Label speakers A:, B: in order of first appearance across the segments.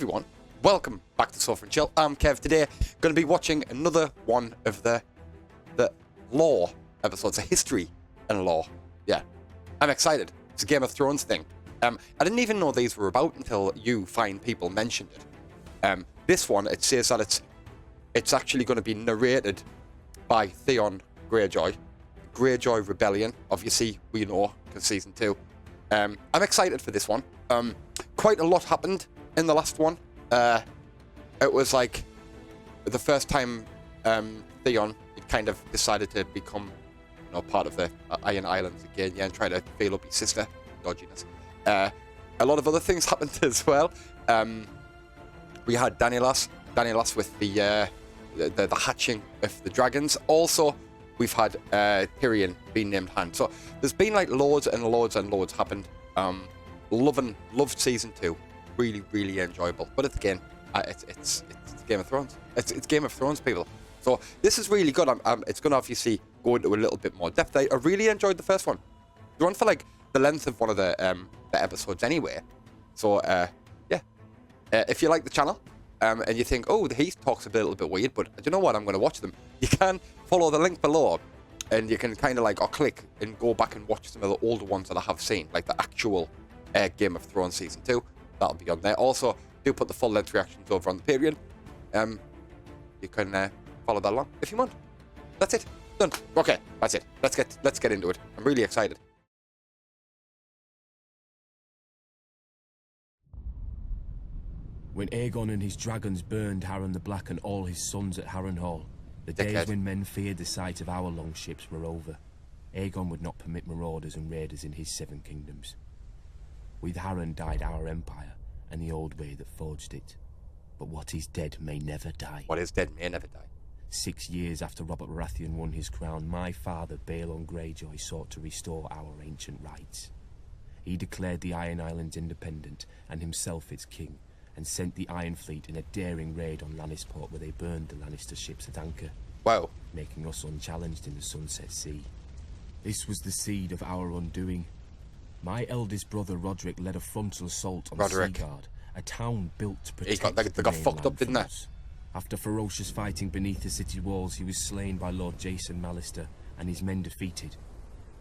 A: everyone, welcome back to Sofa and Chill. I'm Kev. Today, going to be watching another one of the lore episodes, a history and lore. Yeah, I'm excited. It's a Game of Thrones thing. I didn't even know these were about until you fine people mentioned it. This one, it says that it's actually going to be narrated by Theon Greyjoy. Greyjoy Rebellion, obviously we know because season 2. I'm excited for this one. Quite a lot happened in the last one. It was like the first time Theon kind of decided to become, part of the Iron Islands again, and try to fail up his sister. Dodginess. A lot of other things happened as well. We had Danielas with the hatching of the dragons. Also, we've had Tyrion being named Hand. So there's been like loads and loads and loads happened. Loved season 2. Really, really enjoyable. But again, it's Game of Thrones. It's Game of Thrones, people. So this is really good. It's going to obviously go into a little bit more depth. I really enjoyed the first one. The one for like the length of one of the episodes anyway. So yeah, if you like the channel and you think, oh, he talks a little bit weird, but do you know what? I'm going to watch them. You can follow the link below, and you can kind of like, or click and go back and watch some of the older ones that I have seen, like the actual Game of Thrones season 2. That'll be on there. Also, do put the full length reactions over on the Patreon. You can follow that along if you want. That's it. Done. Okay, that's it. Let's get into it. I'm really excited.
B: When Aegon and his dragons burned Harren the Black and all his sons at Harrenhal, the days when men feared the sight of our longships were over. Aegon would not permit marauders and raiders in his 7 kingdoms. With Harren died our empire, and the old way that forged it. But what is dead may never die.
A: What is dead may never die.
B: 6 years after Robert Baratheon won his crown, my father, Balon Greyjoy, sought to restore our ancient rights. He declared the Iron Islands independent, and himself its king, and sent the Iron Fleet in a daring raid on Lannisport, where they burned the Lannister ships at anchor.
A: Wow.
B: Making us unchallenged in the Sunset Sea. This was the seed of our undoing. My eldest brother Roderick led a frontal assault on Seaguard, a town built to protect
A: they got fucked up, didn't they?
B: After ferocious fighting beneath the city walls, he was slain by Lord Jason Mallister and his men defeated.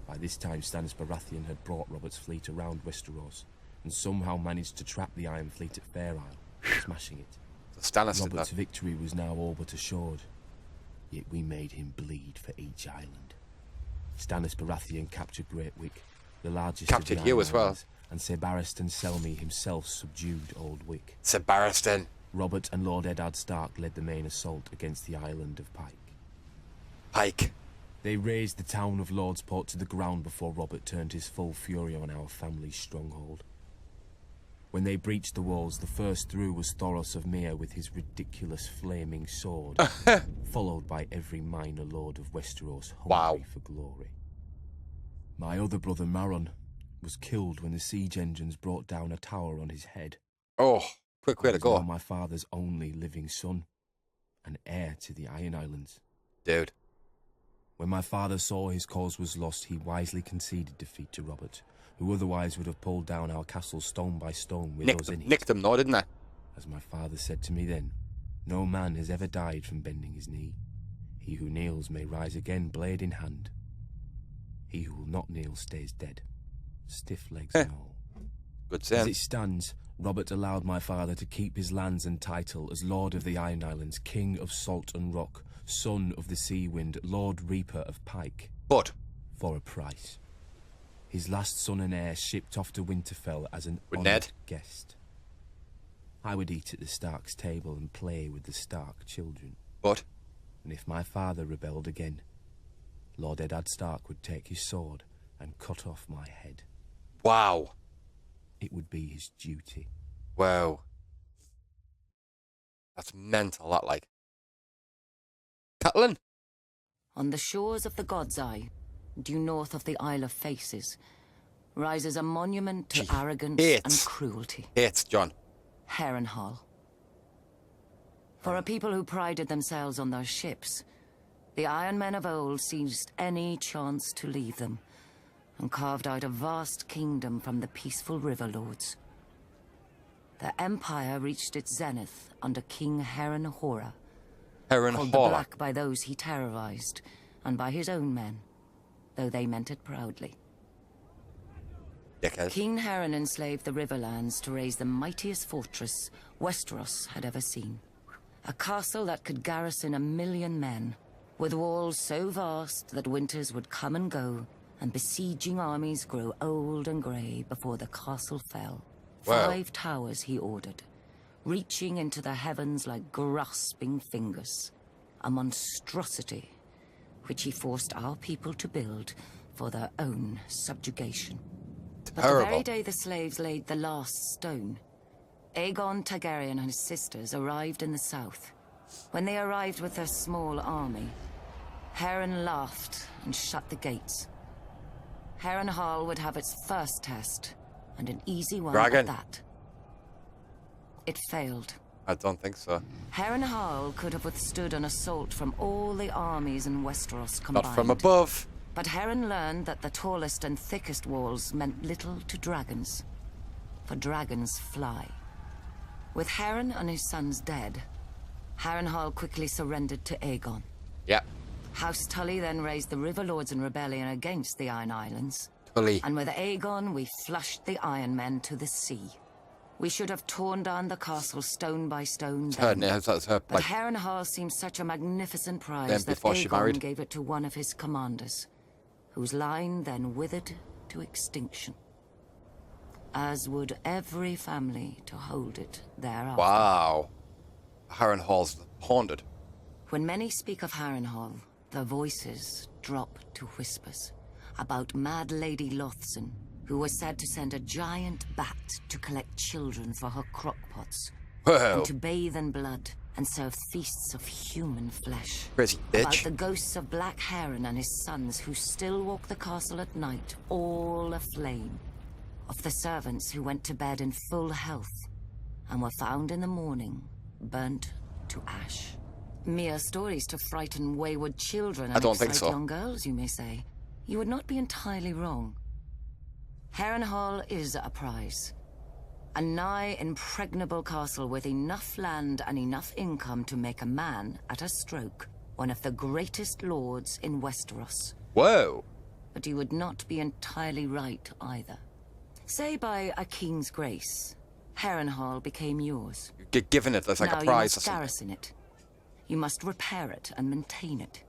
B: By this time, Stannis Baratheon had brought Robert's fleet around Westeros and somehow managed to trap the Iron Fleet at Fair Isle, smashing it.
A: So Stannis
B: Robert's victory was now all but assured, yet we made him bleed for each island. Stannis Baratheon captured Great Wick, the largest
A: captured
B: of the
A: you as well,
B: and Ser Barristan Selmy himself subdued Old Wick.
A: Ser Barristan.
B: Robert and Lord Eddard Stark led the main assault against the island of
A: Pike.
B: They razed the town of Lordsport to the ground before Robert turned his full fury on our family's stronghold. When they breached the walls, the first through was Thoros of Myr with his ridiculous flaming sword, followed by every minor lord of Westeros hungry for glory. My other brother Maron was killed when the siege engines brought down a tower on his head.
A: Oh, quick way to go.
B: My father's only living son, and heir to the Iron Islands.
A: Dude.
B: When my father saw his cause was lost, he wisely conceded defeat to Robert, who otherwise would have pulled down our castle stone by stone with us in it.
A: Nicked them, though, didn't they?
B: As my father said to me then, no man has ever died from bending his knee. He who kneels may rise again, blade in hand. He who will not kneel stays dead, stiff legs and all.
A: Good saying.
B: As it stands, Robert allowed my father to keep his lands and title as Lord of the Iron Islands, King of Salt and Rock, Son of the Sea Wind, Lord Reaper of Pike.
A: But
B: for a price. His last son and heir shipped off to Winterfell as an honoured guest. I would eat at the Stark's table and play with the Stark children.
A: But?
B: And if my father rebelled again, Lord Eddard Stark would take his sword and cut off my head.
A: Wow.
B: It would be his duty.
A: Wow. That's mental, that, like. Catelyn?
C: On the shores of the God's Eye, due north of the Isle of Faces, rises a monument to arrogance and cruelty.
A: It's John.
C: Harrenhal. For a people who prided themselves on their ships, the Iron Men of old seized any chance to leave them, and carved out a vast kingdom from the peaceful river lords. the Empire reached its zenith under King Harrenhal,
A: Heron
C: called the
A: Hall.
C: Black by those he terrorized, and by his own men, though they meant it proudly.
A: Dickhead.
C: King Harren enslaved the Riverlands to raise the mightiest fortress Westeros had ever seen. A castle that could garrison 1 million men, with walls so vast that winters would come and go, and besieging armies grow old and grey before the castle fell.
A: Wow.
C: 5 towers he ordered, reaching into the heavens like grasping fingers. A monstrosity which he forced our people to build for their own subjugation. But the very day the slaves laid the last stone, Aegon Targaryen and his sisters arrived in the south. When they arrived with their small army, Harren laughed and shut the gates. Harrenhal would have its first test, and an easy one at that. It failed.
A: I don't think so.
C: Harrenhal could have withstood an assault from all the armies in Westeros combined.
A: Not from above.
C: But Harren learned that the tallest and thickest walls meant little to dragons, for dragons fly. With Harren and his sons dead, Harrenhal quickly surrendered to Aegon.
A: Yeah.
C: House Tully then raised the River Lords in rebellion against the Iron Islands.
A: Tully.
C: And with Aegon, we flushed the Iron Men to the sea. We should have torn down the castle stone by stone then.
A: That's her,
C: But Harrenhal seemed such a magnificent prize
A: then
C: that
A: before she married.
C: Aegon gave it to one of his commanders, whose line then withered to extinction. As would every family to hold it thereafter.
A: Wow. Harrenhal's haunted.
C: When many speak of Harrenhal, their voices drop to whispers about Mad Lady Lothson, who was said to send a giant bat to collect children for her crockpots,
A: Whoa.
C: and to bathe in blood and serve feasts of human flesh.
A: Crazy
C: About
A: bitch.
C: the ghosts of Black Harren and his sons who still walk the castle at night, all aflame. Of the servants who went to bed in full health and were found in the morning, burnt to ash. Mere stories to frighten wayward children and
A: I don't think
C: excite
A: so.
C: young girls, you may say. You would not be entirely wrong. Harrenhal is a prize. A nigh impregnable castle with enough land and enough income to make a man, at a stroke, one of the greatest lords in Westeros.
A: Whoa.
C: But you would not be entirely right either. Say by a king's grace, Harrenhal became yours.
A: You get given it as like
C: now
A: a prize
C: you
A: or
C: must
A: something.
C: garrison it. You must repair it and maintain it.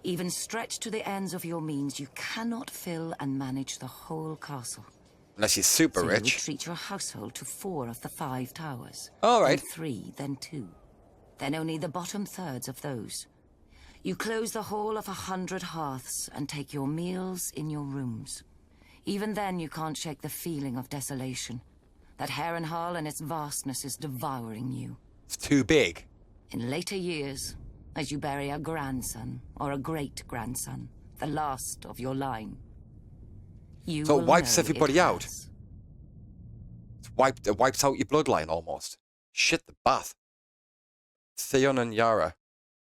C: Even stretched to the ends of your means, you cannot fill and manage the whole castle.
A: Unless you're super
C: So you
A: rich.
C: retreat your household to 4 of the 5 towers.
A: All right.
C: Then 3, then 2. Then only the bottom thirds of those. You close the hall of 100 hearths and take your meals in your rooms. Even then you can't shake the feeling of desolation. That Harrenhal and its vastness is devouring you.
A: It's too big.
C: In later years, as you bury a grandson or a great-grandson, the last of your line, you
A: So it
C: will
A: wipes
C: know
A: everybody
C: it
A: out.
C: has.
A: It wipes out your bloodline almost. Shit the bath. Theon and Yara.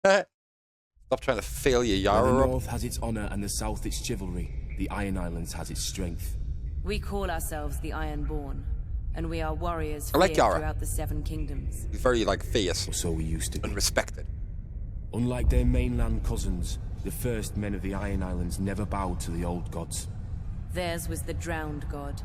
A: Stop trying to fail your
B: Where
A: Yara
B: the
A: up.
B: north has its honor and the south its chivalry, the Iron Islands has its strength.
D: We call ourselves the Ironborn, and we are warriors
A: I like
D: feared
A: Yara.
D: throughout the 7 kingdoms.
A: He's very like fierce
B: Or so we used to be.
A: and respected.
B: Unlike their mainland cousins, the first men of the Iron Islands never bowed to the old gods.
D: Theirs was the drowned god,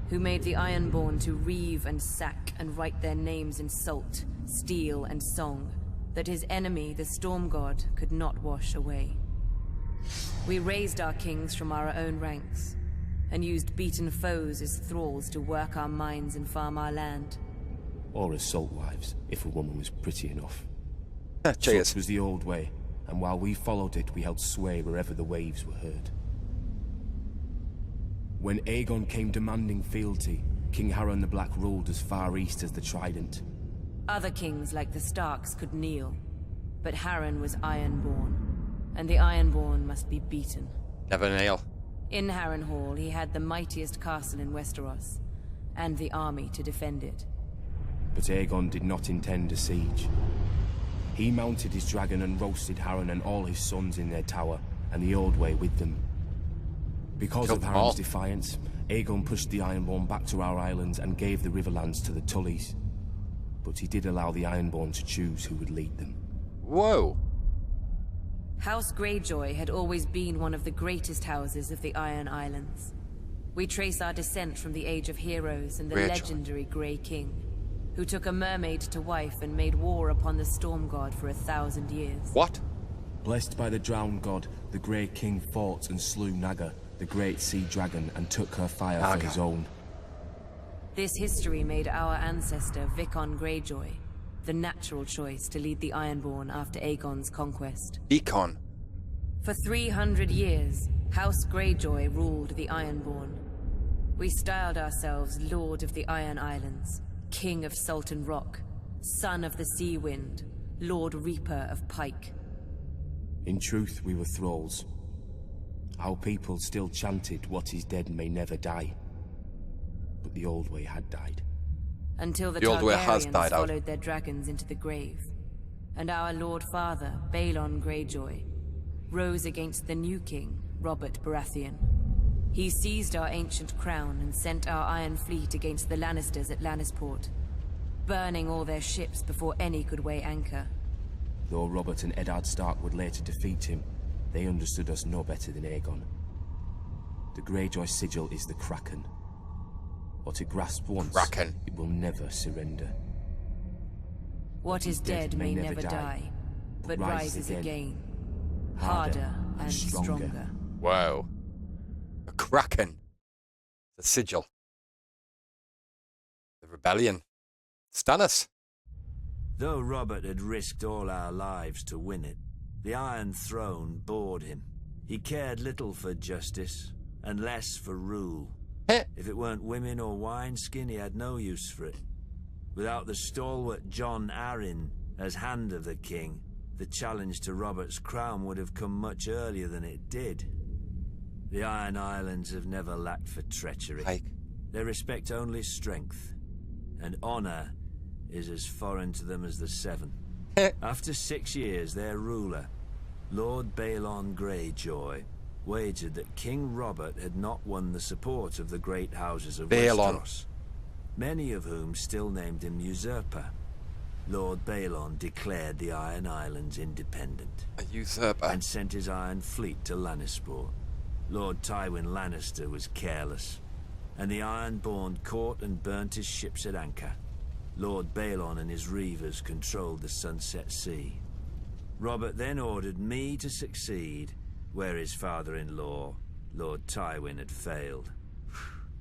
D: who made the Ironborn to reave and sack and write their names in salt, steel, and song, that his enemy, the storm god, could not wash away. We raised our kings from our own ranks, and used beaten foes as thralls to work our mines and farm our land.
B: Or as salt wives, if a woman was pretty enough.
A: Cheers.
B: Such was the old way, and while we followed it, we held sway wherever the waves were heard. When Aegon came demanding fealty, King Harren the Black ruled as far east as the Trident.
D: Other kings like the Starks could kneel, but Harren was Ironborn, and the Ironborn must be beaten.
A: Never nail.
D: In Harrenhal, he had the mightiest castle in Westeros, and the army to defend it.
B: But Aegon did not intend a siege. He mounted his dragon and roasted Harren and all his sons in their tower, and the old way with them. Because
A: Killed
B: of
A: them all.
B: Harren's defiance, Aegon pushed the Ironborn back to our islands and gave the Riverlands to the Tullys. but he did allow the Ironborn to choose who would lead them.
A: Whoa.
D: House Greyjoy had always been one of the greatest houses of the Iron Islands. We trace our descent from the Age of Heroes and the
A: Greyjoy.
D: legendary Grey King, who took a mermaid to wife and made war upon the Storm God for 1,000 years.
A: What?
B: Blessed by the Drowned God, the Grey King fought and slew Naga, the great sea dragon, and took her fire
A: Naga.
B: for his own.
D: This history made our ancestor Vicon Greyjoy the natural choice to lead the Ironborn after Aegon's conquest.
A: Econ.
D: For 300 years, House Greyjoy ruled the Ironborn. We styled ourselves Lord of the Iron Islands, King of Sultan Rock, Son of the Sea Wind, Lord Reaper of Pike.
B: In truth, we were thralls. Our people still chanted, "What is dead may never die." But the old way had died.
D: Until the
A: The old way has
D: Targaryens
A: died out.
D: followed their dragons into the grave, and our Lord Father, Balon Greyjoy, rose against the new king, Robert Baratheon. He seized our ancient crown and sent our Iron Fleet against the Lannisters at Lannisport, burning all their ships before any could weigh anchor.
B: Though Robert and Eddard Stark would later defeat him, they understood us no better than Aegon. The Greyjoy sigil is the Kraken. What it grasps once,
A: Kraken.
B: it will never surrender.
D: What is dead may never die, but rises again, harder and stronger.
A: Wow. A Kraken. The sigil. The rebellion. Stannis.
E: Though Robert had risked all our lives to win it, the Iron Throne bored him. He cared little for justice, and less for rule.
A: Heh.
E: If it weren't women or wineskin, he had no use for it. Without the stalwart Jon Arryn as Hand of the King, the challenge to Robert's crown would have come much earlier than it did. The Iron Islands have never lacked for treachery.
A: Pike.
E: They respect only strength, and honor is as foreign to them as the Seven. After 6 years, their ruler, Lord Balon Greyjoy, wagered that King Robert had not won the support of the great houses of
A: Balon.
E: Westeros, many of whom still named him usurper. Lord Balon declared the Iron Islands independent
A: A usurper.
E: and sent his Iron Fleet to Lannisport. Lord Tywin Lannister was careless, and the Ironborn caught and burnt his ships at anchor. Lord Balon and his reavers controlled the Sunset Sea. Robert then ordered me to succeed where his father-in-law, Lord Tywin, had failed.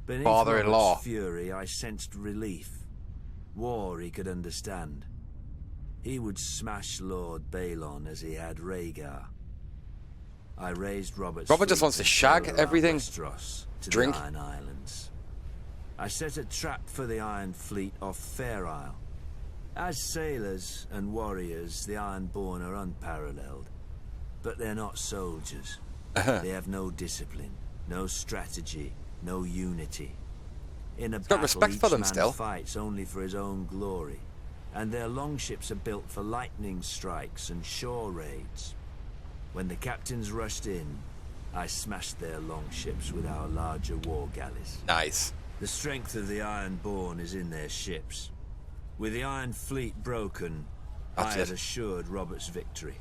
E: Beneath
A: Father-in-law.
E: Robert's fury, I sensed relief. War he could understand. He would smash Lord Balon as he had Rhaegar. I raised Robert's
A: Robert just
E: fleet
A: wants to
E: and
A: shag
E: sailed around
A: everything.
E: Westeros to
A: Drink.
E: the Iron Islands. I set a trap for the Iron Fleet off Fair Isle. As sailors and warriors, the Ironborn are unparalleled. But they're not soldiers. They have no discipline, no strategy, no unity. In a
A: got
E: battle,
A: respect
E: each
A: for them
E: man
A: still.
E: fights only for his own glory, and their longships are built for lightning strikes and shore raids. When the captains rushed in, I smashed their longships with our larger war galleys.
A: Nice.
E: The strength of the Ironborn is in their ships. With the Iron Fleet broken,
A: That's
E: I had
A: it.
E: assured Robert's victory.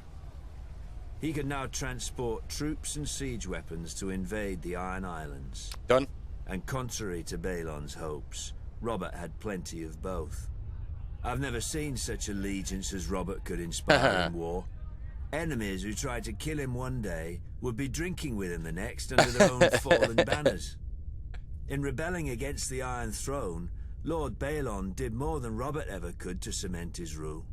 E: He could now transport troops and siege weapons to invade the Iron Islands.
A: Done.
E: And contrary to Balon's hopes, Robert had plenty of both. I've never seen such allegiance as Robert could inspire in war. Enemies who tried to kill him one day would be drinking with him the next under their own fallen banners. In rebelling against the Iron Throne, Lord Balon did more than Robert ever could to cement his rule.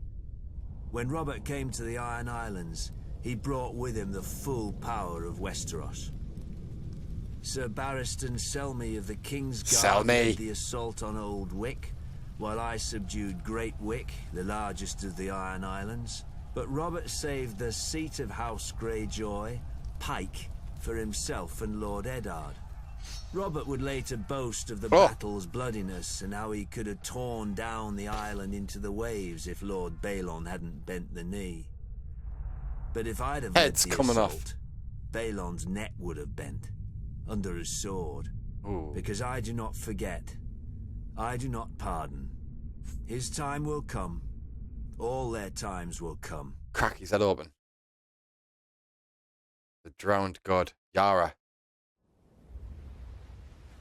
E: When Robert came to the Iron Islands, he brought with him the full power of Westeros. Sir Barristan Selmy of the King's Guard
A: Selmy.
E: led the assault on Old Wick, while I subdued Great Wick, the largest of the Iron Islands. But Robert saved the seat of House Greyjoy, Pike, for himself and Lord Eddard. Robert would later boast of the battle's bloodiness and how he could have torn down the island into the waves if Lord Balon hadn't bent the knee. But if I'd have led
A: Head's
E: the
A: coming off.
E: assault, Balon's neck would have bent, under his sword.
A: Ooh.
E: Because I do not forget, I do not pardon, His time will come. All their times will come.
A: Crack his head open. The drowned god, Yara.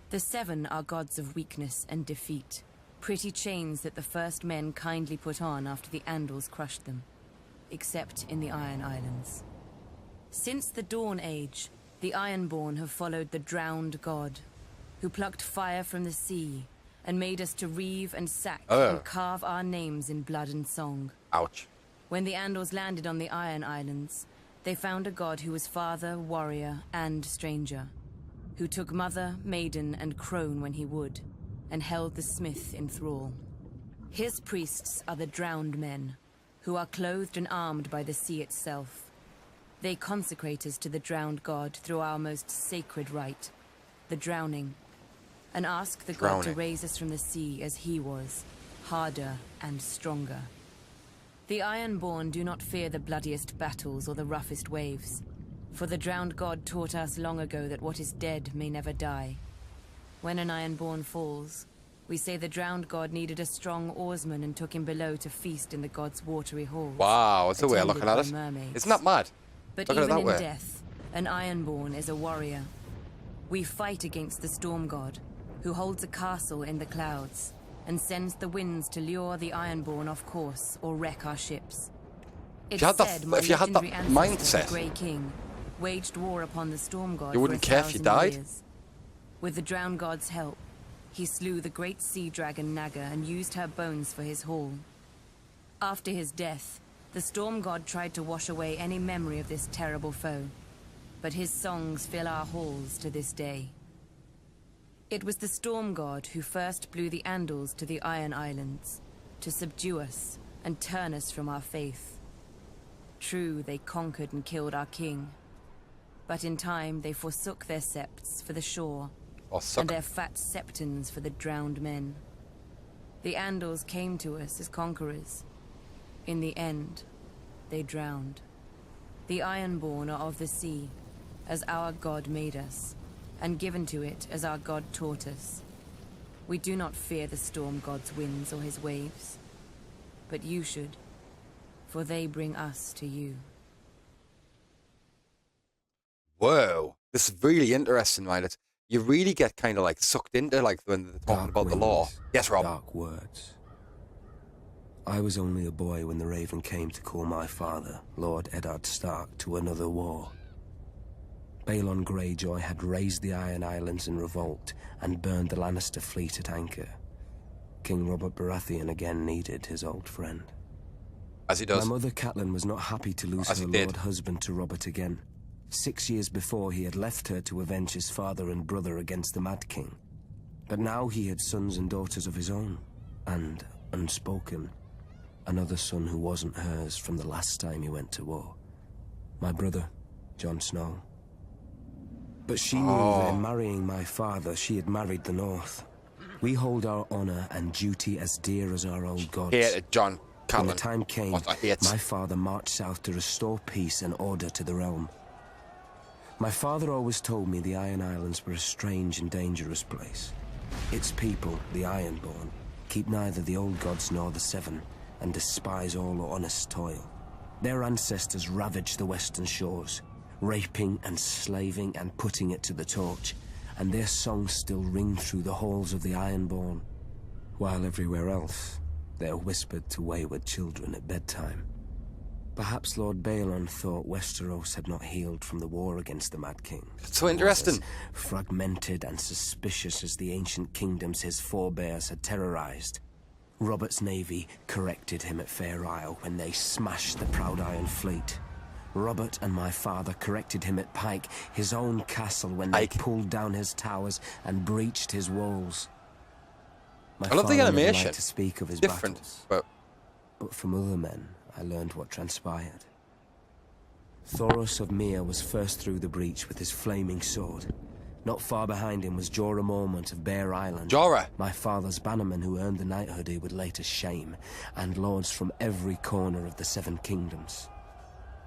D: The seven are gods of weakness and defeat. Pretty chains that the first men kindly put on after the Andals crushed them. Except in the Iron Islands. Since the Dawn Age, the Ironborn have followed the drowned god, who plucked fire from the sea and made us to reave and sack and carve our names in blood and song.
A: Ouch.
D: When the Andals landed on the Iron Islands, they found a god who was father, warrior, and stranger, who took mother, maiden, and crone when he would, and held the smith in thrall. His priests are the drowned men, who are clothed and armed by the sea itself. They consecrate us to the drowned god through our most sacred rite, the drowning, and ask the god to raise us from the sea as he was, harder and stronger. The Ironborn do not fear the bloodiest battles or the roughest waves, for the drowned god taught us long ago that what is dead may never die. When an Ironborn falls, we say the drowned god needed a strong oarsman and took him below to feast in the god's watery halls.
A: Wow, that's a way of looking at it. Isn't that mad?
D: But
A: Look at it
D: even
A: that
D: in
A: way.
D: death, an Ironborn is a warrior. We fight against the storm god, who holds a castle in the clouds, and sends the winds to lure the Ironborn off course or wreck our ships. It's said my legendary ancestor, the Grey King, waged war upon the storm god
A: You wouldn't
D: for
A: care if you
D: 1,000
A: died?
D: years. With the drowned god's help, he slew the great sea dragon Naga and used her bones for his haul. After his death, the storm god tried to wash away any memory of this terrible foe, but his songs fill our halls to this day. It was the storm god who first blew the Andals to the Iron Islands, to subdue us and turn us from our faith. True, they conquered and killed our king, but in time they forsook their septs for the shore, and their fat septons for the drowned men. The Andals came to us as conquerors. In the end, they drowned. The Ironborn are of the sea, as our god made us, and given to it as our god taught us. We do not fear the storm god's winds or his waves, but you should, for they bring us to you.
A: Whoa, this is really interesting, right? You really get kind of like sucked into like when they're talking about the law. Yes, Rob.
F: Dark words. I was only a boy when the Raven came to call my father, Lord Eddard Stark, to another war. Balon Greyjoy had raised the Iron Islands in revolt and burned the Lannister fleet at anchor. King Robert Baratheon again needed his old friend.
A: As he does.
F: My mother Catelyn was not happy to lose her lord husband to Robert again. 6 years before, he had left her to avenge his father and brother against the Mad King. But now he had sons and daughters of his own, and, unspoken, another son who wasn't hers from the last time he went to war. My brother, Jon Snow. But she knew that in marrying my father, she had married the North. We hold our honor and duty as dear as our old gods.
A: Hated John Catelyn.
F: When the time came, my father marched south to restore peace and order to the realm. My father always told me the Iron Islands were a strange and dangerous place. Its people, the Ironborn, keep neither the old gods nor the Seven, and despise all honest toil. Their ancestors ravaged the western shores, raping and slaving and putting it to the torch, and their songs still ring through the halls of the Ironborn, while everywhere else they're whispered to wayward children at bedtime. Perhaps Lord Balon thought Westeros had not healed from the war against the Mad King.
A: It's so interesting.
F: As fragmented and suspicious as the ancient kingdoms his forebears had terrorized. Robert's navy corrected him at Fair Isle when they smashed the Proud Iron Fleet. Robert and my father corrected him at Pike, his own castle, when they pulled down his towers and breached his walls.
A: I love the animation.
F: To speak of his
A: different,
F: battles, but from other men, I learned what transpired. Thoros of Myr was first through the breach with his flaming sword. Not far behind him was Jorah Mormont of Bear Island.
A: Jorah!
F: My father's bannerman who earned the knighthood he would later shame, and lords from every corner of the Seven Kingdoms.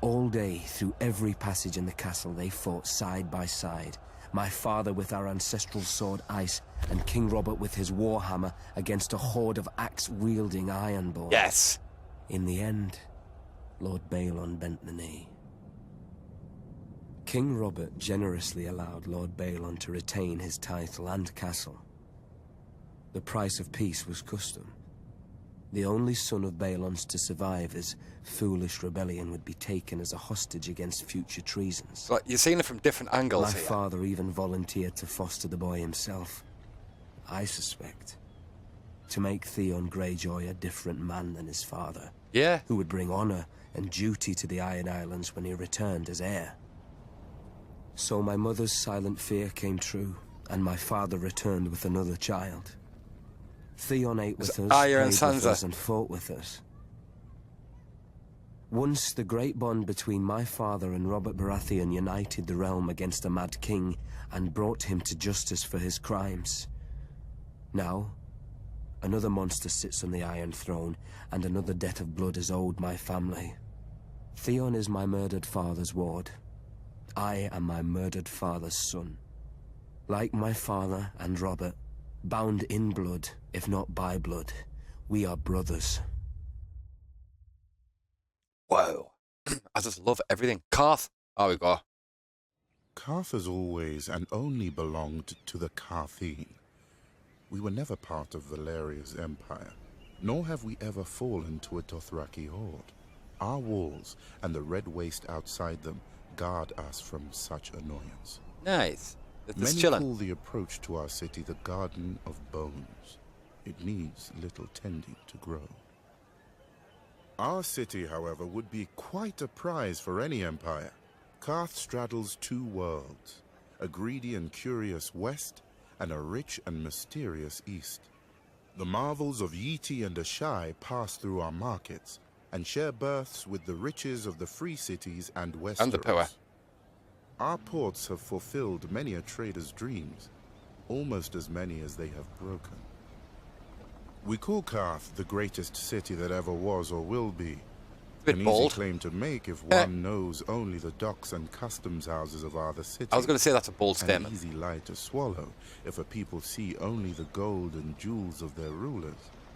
F: All day, through every passage in the castle, they fought side by side, My father with our ancestral sword Ice, and King Robert with his warhammer against a horde of axe-wielding Ironborn.
A: Yes.
F: In the end, Lord Balon bent the knee. King Robert generously allowed Lord Balon to retain his title and castle. The price of peace was custom. The only son of Balon's to survive his foolish rebellion would be taken as a hostage against future treasons.
A: So you're seeing it from different angles
F: My
A: here.
F: father even volunteered to foster the boy himself. I suspect. To make Theon Greyjoy a different man than his father.
A: Yeah.
F: Who would bring honor and duty to the Iron Islands when he returned as heir. So my mother's silent fear came true, and my father returned with another child. Theon ate with us,
A: Arya and
F: played with
A: Sansa.
F: us, and fought with us. Once the great bond between my father and Robert Baratheon united the realm against a mad king and brought him to justice for his crimes. Now, another monster sits on the Iron Throne, and another debt of blood is owed my family. Theon is my murdered father's ward. I am my murdered father's son. Like my father and Robert, bound in blood, if not by blood, we are brothers.
A: Whoa. I just love everything. Karth. Oh, we go.
G: Karth has always and only belonged to the Karthine. We were never part of Valeria's empire, nor have we ever fallen to a Dothraki horde. Our walls and the red waste outside them guard us from such annoyance.
A: Nice. It's
G: Many
A: chilling.
G: call the approach to our city the Garden of Bones. It needs little tending to grow. Our city, however, would be quite a prize for any empire. Karth straddles two worlds, a greedy and curious west, and a rich and mysterious east. The marvels of Yeti and Ashai pass through our markets, and share berths with the riches of the free cities and Westeros.
A: And the power.
G: Our ports have fulfilled many a trader's dreams, almost as many as they have broken. We call Karth the greatest city that ever was or will be.
A: Bit
G: An
A: bold.
G: easy claim to make if one knows only the docks and customs houses of other cities.
A: I was going to say that's a bold
G: An
A: statement.
G: easy lie to swallow if a people see only the gold and jewels of their rulers,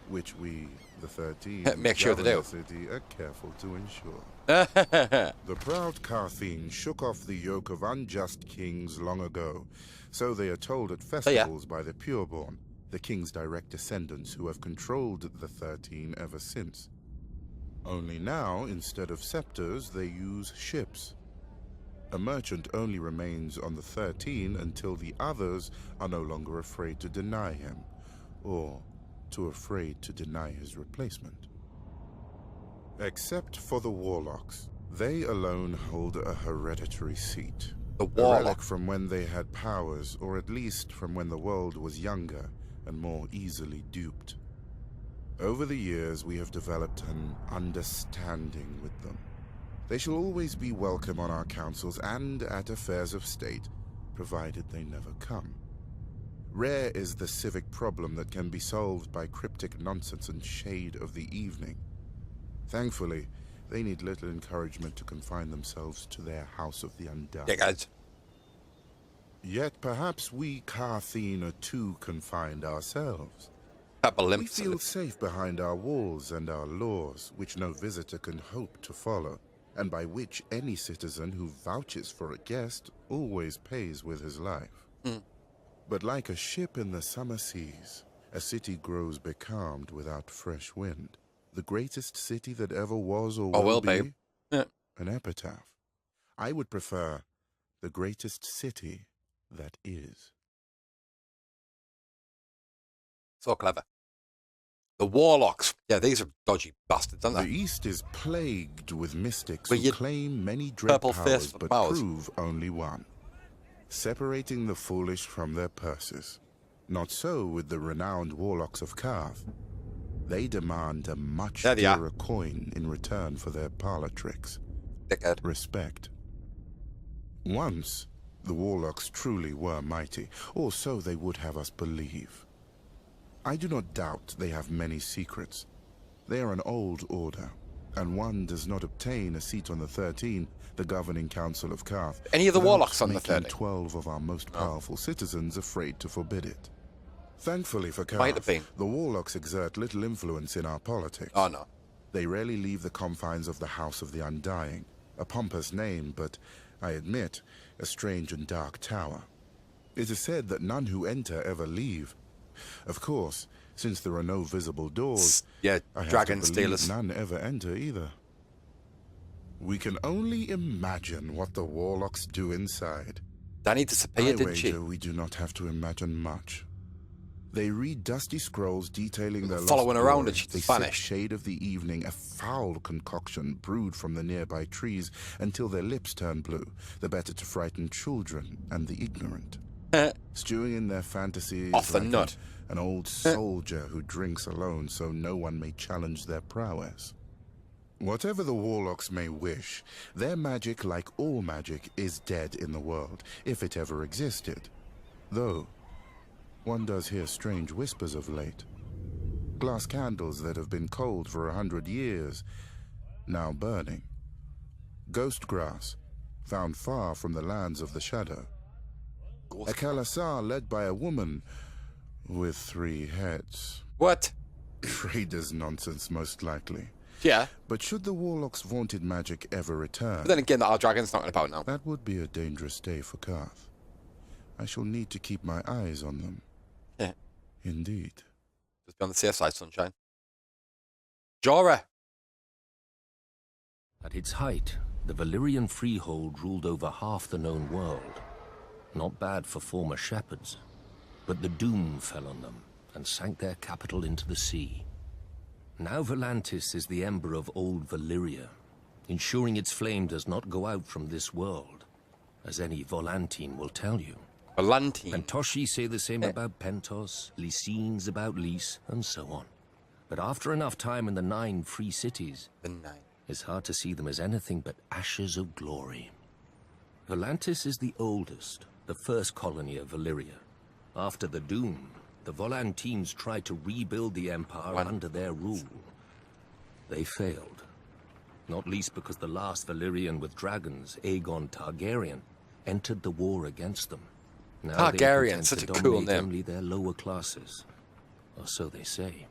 G: which we, the 13,
A: Make sure they do.
G: the city, are careful to ensure. The proud Karthine shook off the yoke of unjust kings long ago, so they are told at festivals by the pureborn, the king's direct descendants who have controlled the 13 ever since. Only now, instead of scepters, they use ships. A merchant only remains on the 13 until the others are no longer afraid to deny him, or too afraid to deny his replacement. Except for the Warlocks, they alone hold a hereditary seat.
A: The
G: A relic
A: Warlock.
G: from when they had powers, or at least from when the world was younger and more easily duped. Over the years, we have developed an understanding with them. They shall always be welcome on our councils and at affairs of state, provided they never come. Rare is the civic problem that can be solved by cryptic nonsense and shade of the evening. Thankfully, they need little encouragement to confine themselves to their House of the Undone.
A: Yeah, guys.
G: Yet perhaps we Karthine are too confined ourselves.
A: Couple
G: We
A: limps.
G: feel safe behind our walls and our laws, which no visitor can hope to follow, and by which any citizen who vouches for a guest always pays with his life. But like a ship in the summer seas, a city grows becalmed without fresh wind. The greatest city that ever was or will be,
A: Yeah.
G: an epitaph. I would prefer the greatest city that is.
A: So clever. The Warlocks. Yeah, these are dodgy bastards, aren't
G: The
A: they?
G: East is plagued with mystics
A: With
G: who
A: your
G: claim many dread
A: purple face
G: powers
A: for
G: but
A: powers.
G: prove only one. Separating the foolish from their purses. Not so with the renowned Warlocks of Karth. They demand a much
A: There they are.
G: dearer coin in return for their parlor tricks.
A: Dickhead.
G: Respect. Once, the Warlocks truly were mighty, or so they would have us believe. I do not doubt they have many secrets. They are an old order, and one does not obtain a seat on the 13, the governing council of Karth.
A: Any of the warlocks on the 13?
G: 12 of our most powerful citizens afraid to forbid it. Thankfully for
A: Might have
G: Karth,
A: been.
G: the warlocks exert little influence in our politics.
A: Oh, no.
G: They rarely leave the confines of the House of the Undying, a pompous name, but, I admit, a strange and dark tower. It is said that none who enter ever leave. Of course, since there are no visible doors,
A: yeah,
G: I
A: dragon
G: have to believe
A: stealers.
G: none ever enter either. We can only imagine what the warlocks do inside.
A: Dany disappeared,
G: I
A: didn't she?
G: wager we do not have to imagine much. They read dusty scrolls detailing their
A: following
G: lost
A: around
G: glory.
A: and she
G: They
A: vanished.
G: sip shade of the evening, a foul concoction brewed from the nearby trees until their lips turn blue, the better to frighten children and the ignorant. Stewing in their fantasies
A: Off the
G: like
A: nut.
G: an old soldier who drinks alone so no one may challenge their prowess. Whatever the warlocks may wish, their magic, like all magic, is dead in the world, if it ever existed. Though, one does hear strange whispers of late. Glass candles that have been cold for 100 years, now burning. Ghost grass, found far from the lands of the shadow. A Khalasar led by a woman with 3 heads.
A: What?
G: Trader's nonsense, most likely.
A: Yeah.
G: But should the warlock's vaunted magic ever return,
A: But then again, that our dragon's talking about now.
G: that would be a dangerous day for Karth. I shall need to keep my eyes on them.
A: Yeah.
G: Indeed.
A: Just be on the safe side, sunshine. Jorah.
B: At its height, the Valyrian freehold ruled over half the known world. Not bad for former shepherds, but the doom fell on them and sank their capital into the sea. Now Volantis is the ember of old Valyria, ensuring its flame does not go out from this world, as any Volantine will tell you.
A: Volantine.
B: Pentoshi say the same about Pentos, Lycians about Lys, and so on. But after enough time in the 9 free cities,
A: The 9.
B: it's hard to see them as anything but ashes of glory. Volantis is the oldest, the first colony of Valyria. After the Doom, the Volantines tried to rebuild the Empire under their rule. They failed. Not least because the last Valyrian with dragons, Aegon Targaryen, entered the war against them. Now
A: Targaryen, such a cool name.
B: Only their lower classes, or so they say.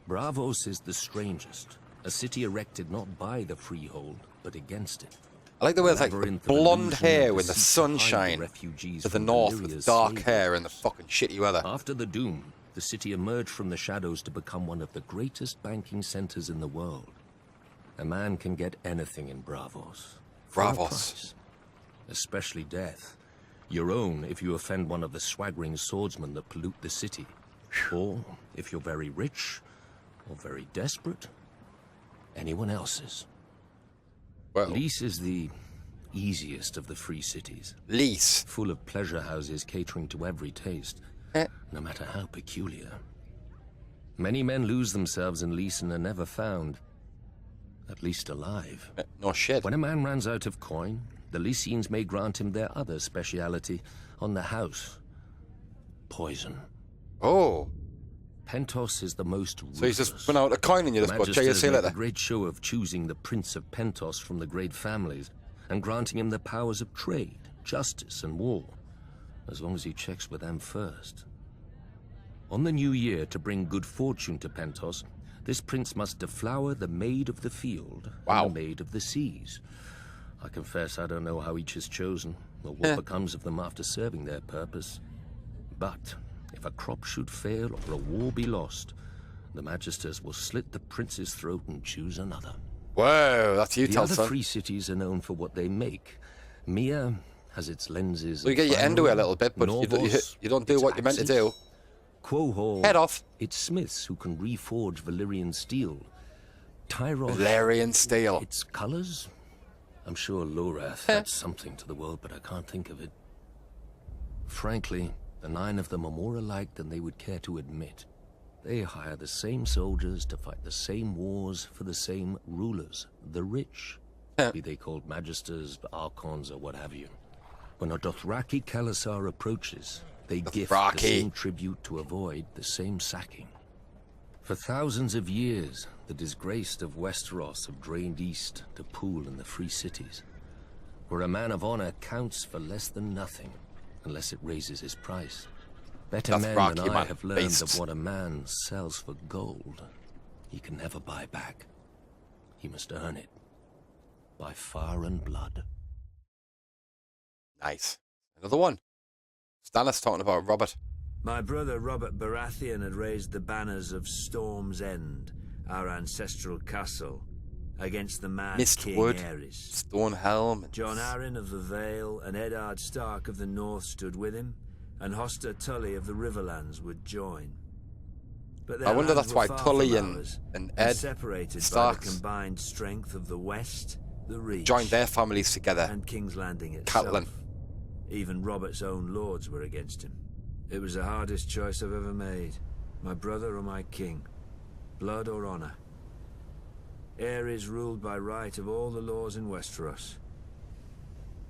B: Braavos is the strangest, a city erected not by the freehold, but against it.
A: I like the way it's like
B: Labyrinth
A: the
B: of
A: blonde
B: illusion
A: hair
B: that
A: with the
B: seeks to hide the
A: sunshine
B: refugees
A: to the
B: from
A: north with
B: Valyria's
A: dark
B: slavers.
A: hair and the fucking shitty weather.
B: After the Doom, the city emerged from the shadows to become one of the greatest banking centers in the world. A man can get anything in Braavos. for a
A: Braavos.
B: price. Especially death. Your own if you offend one of the swaggering swordsmen that pollute the city. Or, if you're very rich, or very desperate, anyone else's.
A: Well,
B: Lys is the easiest of the free cities.
A: Lys.
B: Full of pleasure houses catering to every taste, no matter how peculiar. Many men lose themselves in Lys and are never found, at least alive.
A: No shit.
B: When a man runs out of coin, the Lycians may grant him their other speciality on the house. Poison.
A: Oh.
B: Pentos is the most ruthless.
A: So he's just run out a coin and you just put, see you
B: Magisters
A: later.
B: make a great show of choosing the Prince of Pentos from the great families and granting him the powers of trade, justice, and war, as long as he checks with them first. On the new year, to bring good fortune to Pentos, this prince must deflower the Maid of the Field
A: Wow.
B: and the Maid of the Seas. I confess I don't know how each is chosen, or what becomes of them after serving their purpose. But if a crop should fail or a war be lost, the Magisters will slit the prince's throat and choose another.
A: Whoa, that's you,
B: The other
A: Telson.
B: free cities are known for what they make. Mia has its lenses.
A: So you get your end away a little bit, but you don't do what you're meant to do.
B: Quohor,
A: Head off.
B: It's smiths who can reforge Valyrian steel. Tyros,
A: Valerian steel.
B: its colors? I'm sure Lorath adds something to the world, but I can't think of it. Frankly, the 9 of them are more alike than they would care to admit. They hire the same soldiers to fight the same wars for the same rulers, the rich. Be they called magisters, archons, or what have you. When a Dothraki Khalasar approaches, they gift the
A: Dothraki.
B: same tribute to avoid the same sacking.
H: For thousands of years, the disgraced of Westeros have drained east to pool in the free cities, where a man of honor counts for less than nothing, unless it raises his price. Better men than I have learned that what a man sells for gold, he can never buy back. He must earn it, by fire and blood.
A: Nice. Another one. Stannis talking about Robert.
E: My brother Robert Baratheon had raised the banners of Storm's End, our ancestral castle, against the mad King Aerys.
A: Stonehelm.
E: Jon Arryn of the Vale and Eddard Stark of the North stood with him, and Hoster Tully of the Riverlands would join. But
A: I wonder that's why Tully and Ed
E: separated
A: Starks
E: by the combined strength of the West, the Reach,
A: joined their families together.
E: And King's Landing itself.
A: Catelyn.
E: Even Robert's own lords were against him. It was the hardest choice I've ever made. My brother or my king. Blood or honor. Aerys ruled by right of all the laws in Westeros.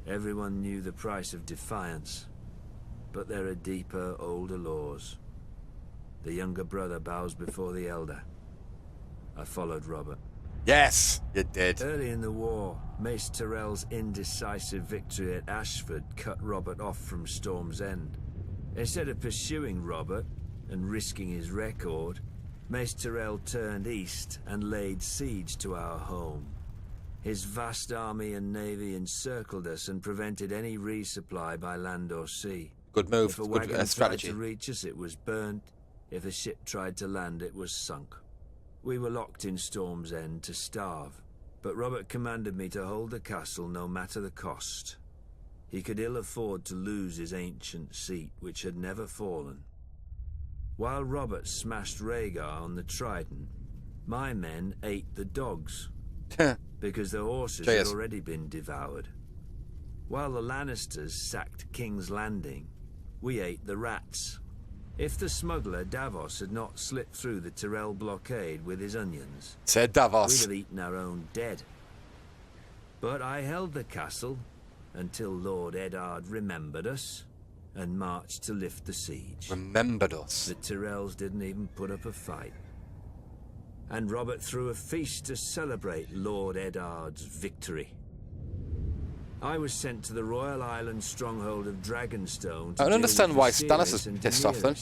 E: Everyone knew the price of defiance. But there are deeper, older laws. The younger brother bows before the elder. I followed Robert.
A: Yes, you did.
E: Early in the war, Mace Tyrell's indecisive victory at Ashford cut Robert off from Storm's End. Instead of pursuing Robert and risking his record, Mace Tyrell turned east and laid siege to our home. His vast army and navy encircled us and prevented any resupply by land or sea.
A: Good move.
E: If a wagon
A: strategy.
E: tried to reach us, it was burnt. If a ship tried to land, it was sunk. We were locked in Storm's End to starve, but Robert commanded me to hold the castle no matter the cost. He could ill afford to lose his ancient seat, which had never fallen. While Robert smashed Rhaegar on the Trident, my men ate the dogs, because the horses had already been devoured. While the Lannisters sacked King's Landing, we ate the rats. If the smuggler Davos had not slipped through the Tyrell blockade with his onions,
A: said Davos,
E: we'd have eaten our own dead. But I held the castle until Lord Eddard remembered us and marched to lift the siege.
A: Remembered us?
E: The Tyrells didn't even put up a fight. And Robert threw a feast to celebrate Lord Eddard's victory. I was sent to the Royal Island stronghold of Dragonstone to
A: I don't understand why Stannis
E: is
A: is pissed off then.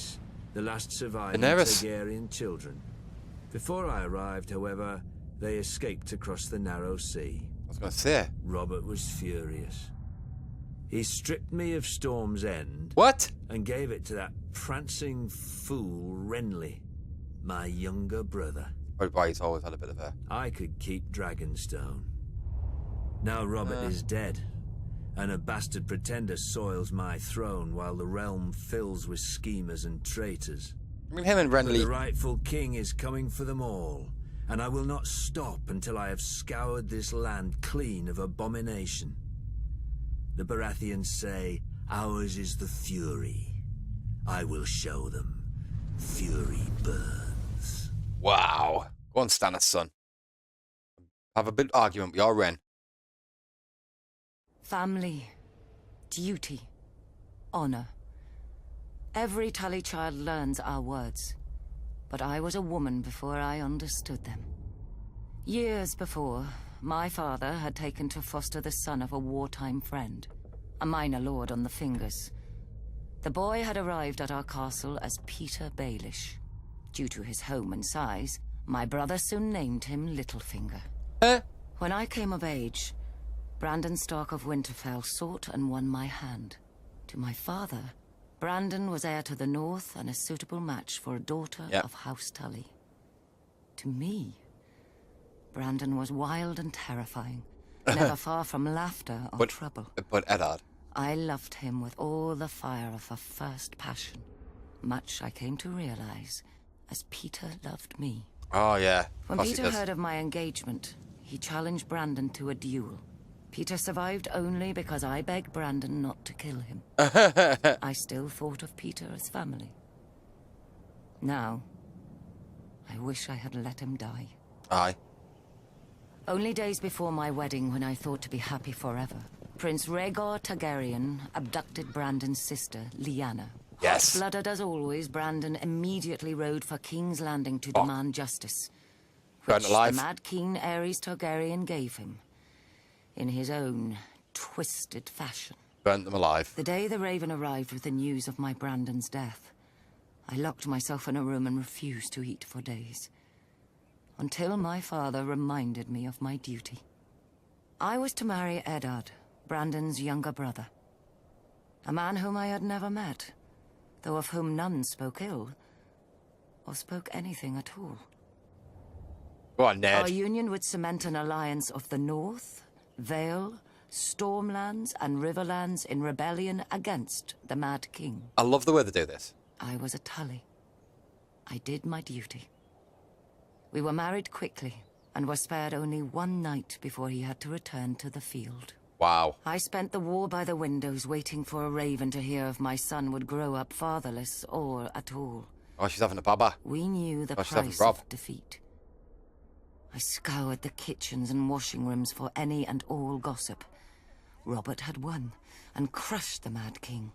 E: The last surviving
A: Daenerys.
E: Targaryen children. Before I arrived, however, they escaped across the narrow sea.
A: I was going to say.
E: Robert was furious. He stripped me of Storm's End.
A: What?
E: And gave it to that prancing fool Renly, my younger brother.
A: Why he's always had a bit of a...
E: I could keep Dragonstone. Now Robert is dead, and a bastard pretender soils my throne while the realm fills with schemers and traitors.
A: I mean, him and Renly...
E: But the rightful king is coming for them all, and I will not stop until I have scoured this land clean of abomination. The Baratheons say, ours is the fury. I will show them. Fury burns.
A: Wow. Go on, Stannis, son. Have a big argument with your Ren.
C: Family, duty, honor. Every Tully child learns our words, but I was a woman before I understood them. Years before, my father had taken to foster the son of a wartime friend, a minor lord on the Fingers. The boy had arrived at our castle as Peter Baelish. Due to his home and size, my brother soon named him Littlefinger. When I came of age, Brandon Stark of Winterfell sought and won my hand. To my father, Brandon was heir to the north and a suitable match for a daughter of House Tully. To me, Brandon was wild and terrifying, never far from laughter or trouble.
A: But Eddard.
C: I loved him with all the fire of a first passion, much I came to realize as Peter loved me.
A: Oh, yeah.
C: When Peter heard of my engagement, he challenged Brandon to a duel. Peter survived only because I begged Brandon not to kill him. I still thought of Peter as family. Now, I wish I had let him die.
A: Aye.
C: Only days before my wedding, when I thought to be happy forever, Prince Rhaegar Targaryen abducted Brandon's sister, Lyanna.
A: Yes.
C: Blooded as always, Brandon immediately rode for King's Landing to demand justice,
A: Burnt
C: which
A: alive.
C: the Mad King Aerys Targaryen gave him, in his own twisted fashion.
A: Burnt them alive.
C: The day the Raven arrived with the news of my Brandon's death, I locked myself in a room and refused to eat for days, until my father reminded me of my duty. I was to marry Eddard, Brandon's younger brother, a man whom I had never met, though of whom none spoke ill, or spoke anything at all.
A: Go on, Ned.
C: Our union would cement an alliance of the North, Vale, Stormlands, and Riverlands in rebellion against the Mad King.
A: I love the way they do this.
C: I was a Tully. I did my duty. We were married quickly, and were spared only one night before he had to return to the field.
A: Wow.
C: I spent the war by the windows waiting for a raven to hear if my son would grow up fatherless or at all.
A: Oh, she's having a baba.
C: We knew the
A: she's having
C: price
A: Rob.
C: of defeat. I scoured the kitchens and washing rooms for any and all gossip. Robert had won and crushed the Mad King.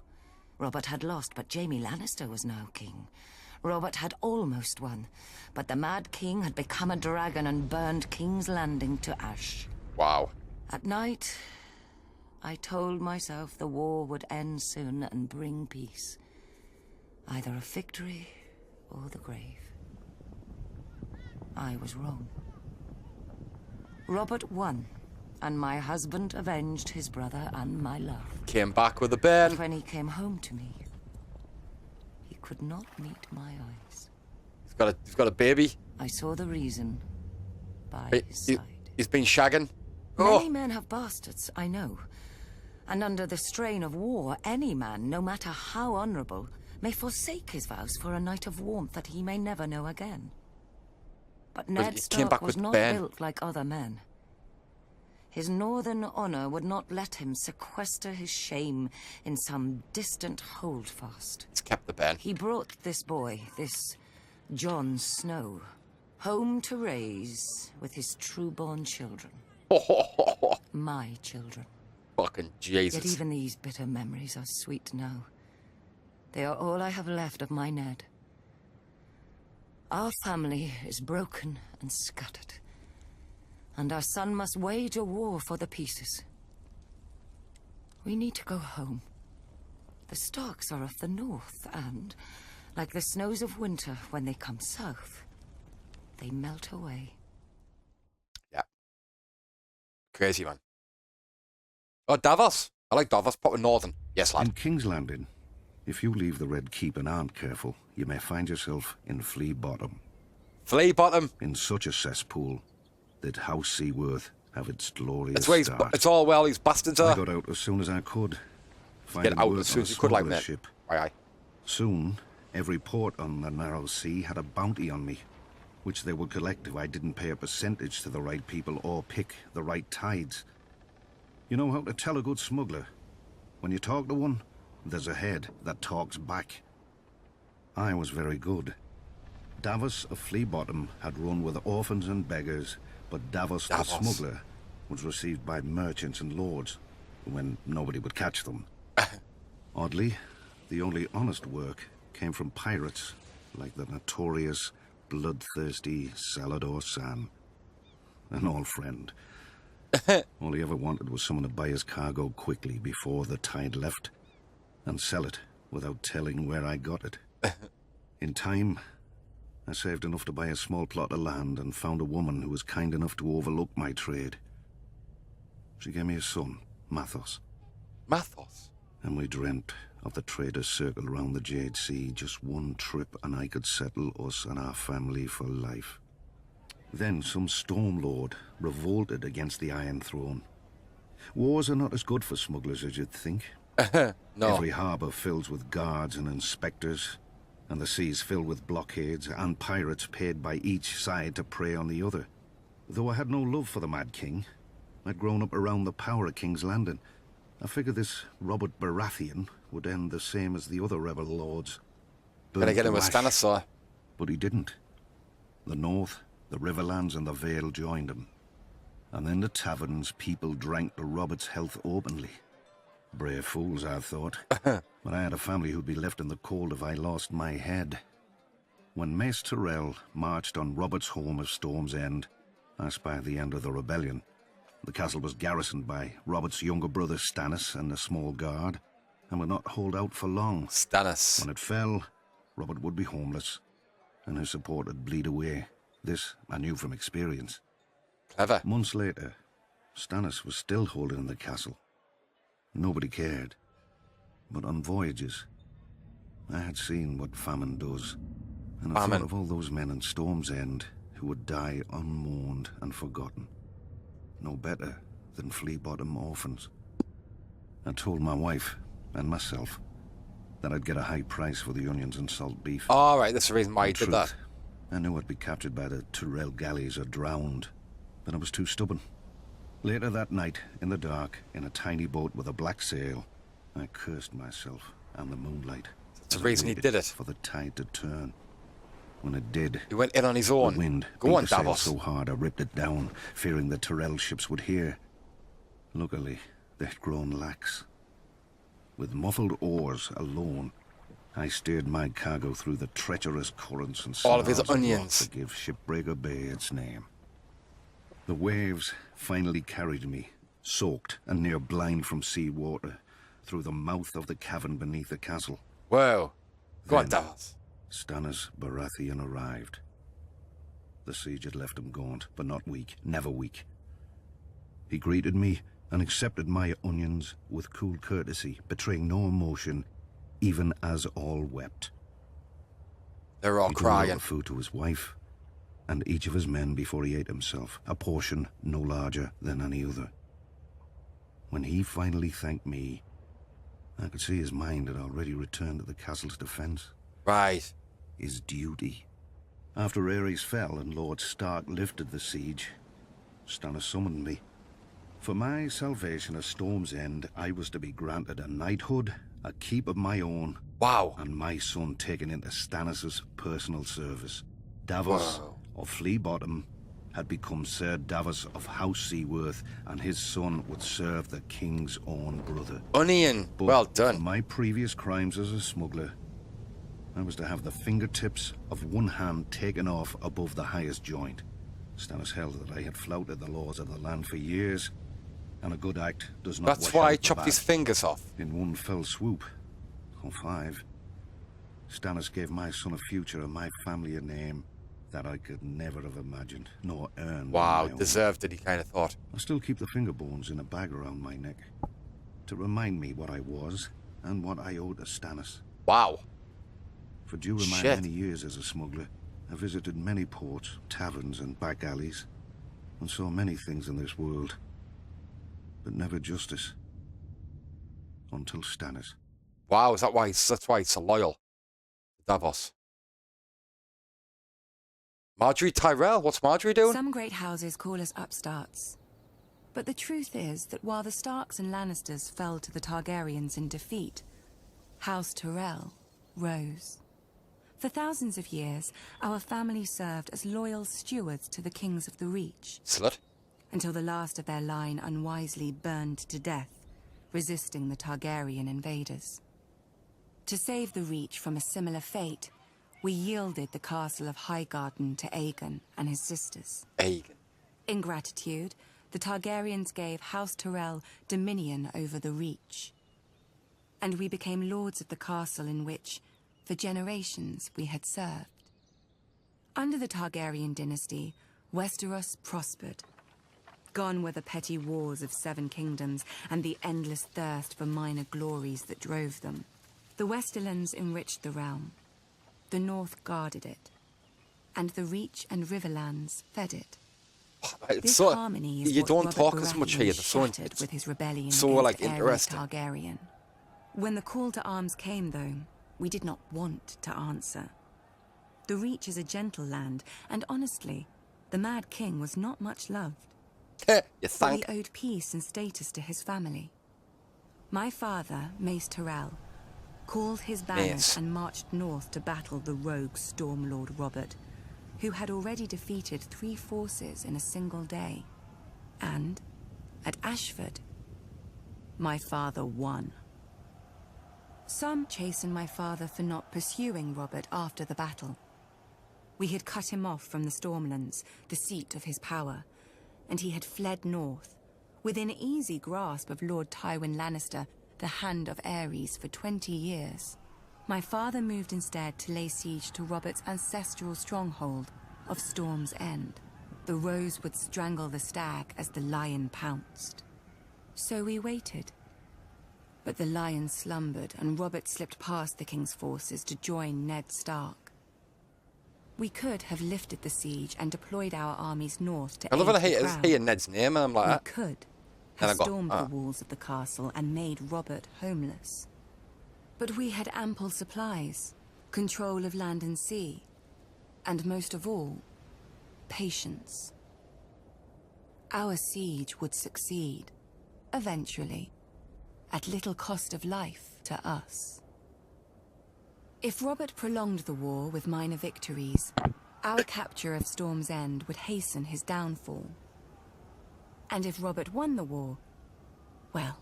C: Robert had lost, but Jaime Lannister was now king. Robert had almost won, but the Mad King had become a dragon and burned King's Landing to ash.
A: Wow.
C: At night, I told myself the war would end soon and bring peace. Either a victory or the grave. I was wrong. Robert won, and my husband avenged his brother and my love.
A: Came back with a burn.
C: But when he came home to me, he could not meet my eyes.
A: He's got a baby.
C: I saw the reason by his side.
A: He's been shagging.
C: Many men have bastards, I know. And under the strain of war, any man, no matter how honorable, may forsake his vows for a night of warmth that he may never know again. But Ned Stark was not built like other men. His northern honor would not let him sequester his shame in some distant holdfast.
A: He's kept the Ben.
C: He brought this boy, this Jon Snow, home to raise with his true-born children. My children.
A: Fucking Jesus.
C: Yet even these bitter memories are sweet now. They are all I have left of my Ned. Our family is broken and scattered, and our son must wage a war for the pieces. We need to go home. The Starks are of the north, and, like the snows of winter when they come south, they melt away.
A: Yeah. Crazy, man. Oh, Davos. I like Davos. Put with Northern. Yes, lad.
I: In King's Landing, if you leave the Red Keep and aren't careful, you may find yourself in Flea Bottom.
A: Flea Bottom?
I: In such a cesspool that House Seaworth have its glorious
A: That's where
I: start.
A: it's all well, these bastards are.
I: I got out as soon as I could.
A: Get out as soon as you could, like that.
I: Ship.
A: Aye.
I: Soon, every port on the narrow sea had a bounty on me, which they would collect if I didn't pay a percentage to the right people or pick the right tides. You know how to tell a good smuggler? When you talk to one, there's a head that talks back. I was very good. Davos of Flea Bottom had run with orphans and beggars, but Davos the smuggler was received by merchants and lords when nobody would catch them. Oddly, the only honest work came from pirates, like the notorious, bloodthirsty Salador San. An old friend. All he ever wanted was someone to buy his cargo quickly before the tide left, and sell it without telling where I got it. In time, I saved enough to buy a small plot of land and found a woman who was kind enough to overlook my trade. She gave me a son, Mathos.
A: Mathos?
I: And we dreamt of the trader's circle around the Jade Sea, just one trip, and I could settle us and our family for life. Then some Storm Lord revolted against the Iron Throne. Wars are not as good for smugglers as you'd think.
A: No.
I: Every harbour fills with guards and inspectors, and the seas filled with blockades and pirates paid by each side to prey on the other. Though I had no love for the Mad King, I'd grown up around the power of King's Landing. I figured this Robert Baratheon would end the same as the other rebel lords.
A: Gonna get him with Stannis.
I: But he didn't. The North, the Riverlands and the Vale joined him. And in the taverns, people drank to Robert's health openly. Brave fools, I thought. But I had a family who'd be left in the cold if I lost my head. When Mace Tyrell marched on Robert's home of Storm's End, I spied the end of the rebellion. The castle was garrisoned by Robert's younger brother Stannis and a small guard, and would not hold out for long.
A: Stannis.
I: When it fell, Robert would be homeless, and his support would bleed away. This I knew from experience.
A: Clever.
I: Months later, Stannis was still holding the castle. Nobody cared. But on voyages, I had seen what famine does, and I thought of all those men in Storm's End who would die unmourned and forgotten. No better than flea-bottom orphans. I told my wife and myself that I'd get a high price for the onions and salt beef.
A: All right, that's the reason why you did that.
I: I knew I'd be captured by the Tyrell galleys or drowned, but I was too stubborn. Later that night, in the dark, in a tiny boat with a black sail, I cursed myself and the moonlight.
A: That's the reason he did it.
I: For the tide to turn. When it did,
A: he went in on his own.
I: The wind
A: Go on,
I: beat the sail
A: Davos.
I: so hard I ripped it down, fearing the Tyrell ships would hear. Luckily, they'd grown lax. With muffled oars alone, I steered my cargo through the treacherous currents and
A: all of his
I: snarls of rock
A: onions
I: that give Shipbreaker Bay its name. The waves finally carried me, soaked and near blind from sea water, through the mouth of the cavern beneath the castle.
A: Whoa. Go on,
I: Then,
A: Davos.
I: Stannis Baratheon arrived. The siege had left him gaunt, but not weak, never weak. He greeted me and accepted my onions with cool courtesy, betraying no emotion, even as all wept.
A: They were all
I: he
A: crying.
I: He food to his wife and each of his men before he ate himself, a portion no larger than any other. When he finally thanked me, I could see his mind had already returned to the castle's defense.
A: Right.
I: His duty. After Ares fell and Lord Stark lifted the siege, Stannis summoned me. For my salvation at Storm's End, I was to be granted a knighthood, a keep of my own.
A: Wow.
I: And my son taken into Stannis' personal service. Davos of Flea Bottom had become Sir Davos of House Seaworth, and his son would serve the king's own brother.
A: Onion.
I: But
A: well done.
I: For my previous crimes as a smuggler, I was to have the fingertips of one hand taken off above the highest joint. Stannis held that I had flouted the laws of the land for years, and a good act does not
A: That's why he chopped his fingers off.
I: In one fell swoop, or 5. Stannis gave my son a future and my family a name that I could never have imagined, nor earned.
A: Wow, deserved it, he kind of thought.
I: I still keep the finger bones in a bag around my neck, to remind me what I was, and what I owed to Stannis.
A: Wow.
I: For during my many years as a smuggler, I visited many ports, taverns, and back alleys, and saw many things in this world, but never justice. Until Stannis.
A: Wow, is that why that's why he's so loyal? Davos. Marjorie Tyrell? What's Marjorie doing?
J: Some great houses call us upstarts. But the truth is that while the Starks and Lannisters fell to the Targaryens in defeat, House Tyrell rose. For thousands of years, our family served as loyal stewards to the kings of the Reach.
A: Slut.
J: Until the last of their line unwisely burned to death, resisting the Targaryen invaders. To save the Reach from a similar fate, we yielded the castle of Highgarden to Aegon and his sisters.
A: Aegon.
J: In gratitude, the Targaryens gave House Tyrell dominion over the Reach. And we became lords of the castle in which, for generations, we had served. Under the Targaryen dynasty, Westeros prospered. Gone were the petty wars of 7 kingdoms and the endless thirst for minor glories that drove them. The Westerlands enriched the realm. The North guarded it. And the Reach and Riverlands fed it. This harmony is
A: you
J: what
A: don't
J: Robert
A: talk as much here.
J: shattered with his rebellion
A: so
J: against
A: like
J: Aerys
A: interesting.
J: Targaryen. When the call to arms came, though, we did not want to answer. The Reach is a gentle land, and honestly, the Mad King was not much loved.
A: You
J: But
A: think?
J: he owed peace and status to his family. My father, Mace Tyrell, called his banners and marched north to battle the rogue Stormlord Robert, who had already defeated 3 forces in a single day. And, at Ashford, my father won. Some chastened my father for not pursuing Robert after the battle. We had cut him off from the Stormlands, the seat of his power, and he had fled north, within easy grasp of Lord Tywin Lannister, the Hand of Ares, for 20 years. My father moved instead to lay siege to Robert's ancestral stronghold of Storm's End. The rose would strangle the stag as the lion pounced. So we waited. But the lion slumbered, and Robert slipped past the king's forces to join Ned Stark. We could have lifted the siege and deployed our armies north to
A: I love
J: aid
A: when I
J: the crown.
A: hear Ned's name, and I'm like,
J: We could have stormed the walls of the castle and made Robert homeless. But we had ample supplies, control of land and sea, and most of all, patience. Our siege would succeed, eventually, at little cost of life to us. If Robert prolonged the war with minor victories, our capture of Storm's End would hasten his downfall. And if Robert won the war, well,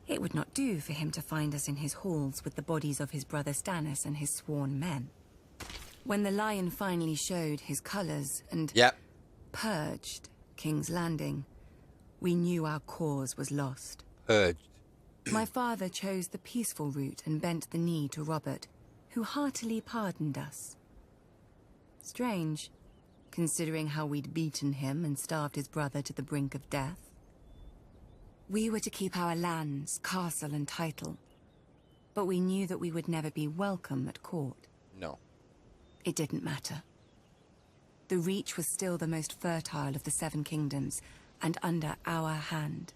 J: it would not do for him to find us in his halls with the bodies of his brother Stannis and his sworn men. When the lion finally showed his colors and purged King's Landing, we knew our cause was lost.
A: Purged.
J: My father chose the peaceful route and bent the knee to Robert, who heartily pardoned us. Strange, considering how we'd beaten him and starved his brother to the brink of death. We were to keep our lands, castle and title, but we knew that we would never be welcome at court.
A: No.
J: It didn't matter. The Reach was still the most fertile of the Seven Kingdoms, and under our hand.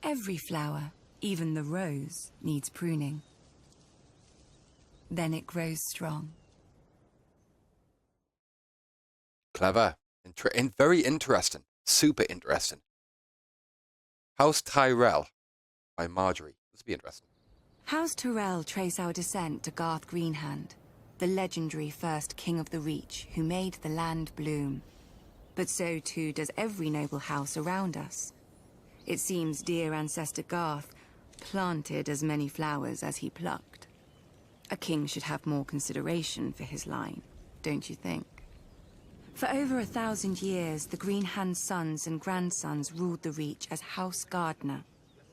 J: Every flower, even the rose, needs pruning. Then it grows strong.
A: Clever. Very interesting. Super interesting. House Tyrell by Marjorie. This will be interesting.
J: House Tyrell trace our descent to Garth Greenhand, the legendary first king of the Reach who made the land bloom. But so too does every noble house around us. It seems dear ancestor Garth planted as many flowers as he plucked. A king should have more consideration for his line, don't you think? For over 1,000 years, the Greenhand's sons and grandsons ruled the Reach as House Gardener.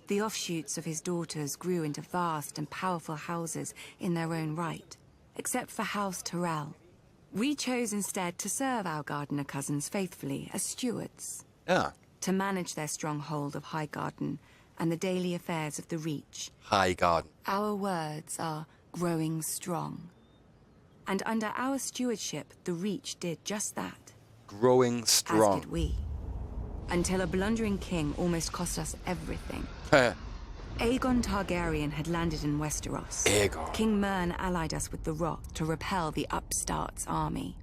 J: The offshoots of his daughters grew into vast and powerful houses in their own right, except for House Tyrell. We chose instead to serve our Gardener cousins faithfully as stewards. To manage their stronghold of Highgarden and the daily affairs of the Reach.
A: Highgarden.
J: Our words are growing strong. And under our stewardship, the Reach did just that.
A: Growing strong.
J: As did we. Until a blundering king almost cost us everything. Aegon Targaryen had landed in Westeros.
A: Aegon.
J: King Mern allied us with the Rock to repel the upstart's army.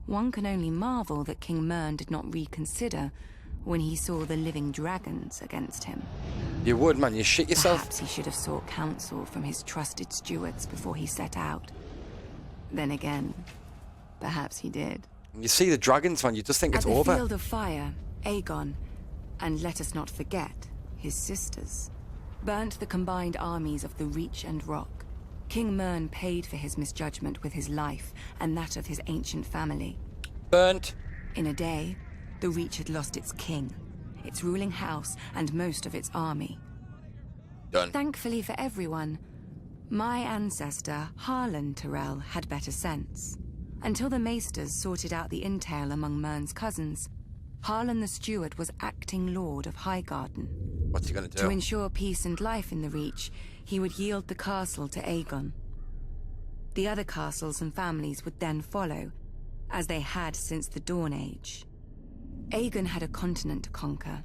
J: One can only marvel that King Mern did not reconsider when he saw the living dragons against him.
A: You would, man. You shit yourself.
J: Perhaps he should have sought counsel from his trusted stewards before he set out. Then again, perhaps he did.
A: You see the dragons, man, you just think it's over.
J: At the Field of Fire, Aegon, and let us not forget, his sisters, burnt the combined armies of the Reach and Rock. King Mern paid for his misjudgment with his life and that of his ancient family.
A: Burnt.
J: In a day, the Reach had lost its king, its ruling house, and most of its army.
A: Done.
J: Thankfully for everyone, my ancestor, Harlan Tyrell, had better sense. Until the Maesters sorted out the intel among Mern's cousins, Harlan the Steward was acting Lord of Highgarden.
A: What's he gonna do?
J: To ensure peace and life in the Reach, he would yield the castle to Aegon. The other castles and families would then follow, as they had since the Dawn Age. Aegon had a continent to conquer,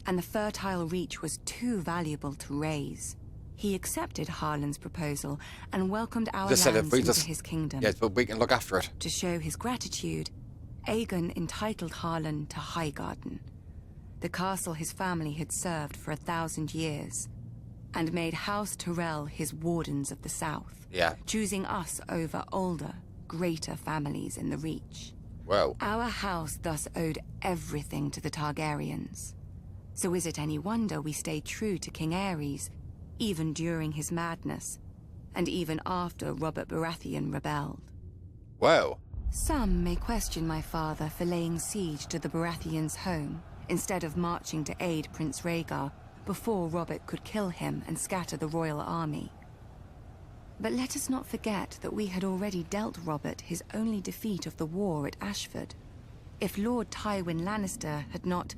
J: and the fertile Reach was too valuable to raise. He accepted Harlan's proposal and welcomed our lands into his kingdom.
A: Yes, but we can look after it.
J: To show his gratitude, Aegon entitled Harlan to Highgarden, the castle his family had served for 1,000 years, and made House Tyrell his wardens of the south, choosing us over older, greater families in the Reach.
A: Well,
J: our house thus owed everything to the Targaryens. So is it any wonder we stayed true to King Aerys, even during his madness, and even after Robert Baratheon rebelled?
A: Whoa.
J: Some may question my father for laying siege to the Baratheons' home, instead of marching to aid Prince Rhaegar before Robert could kill him and scatter the royal army. But let us not forget that we had already dealt Robert his only defeat of the war at Ashford. If Lord Tywin Lannister had not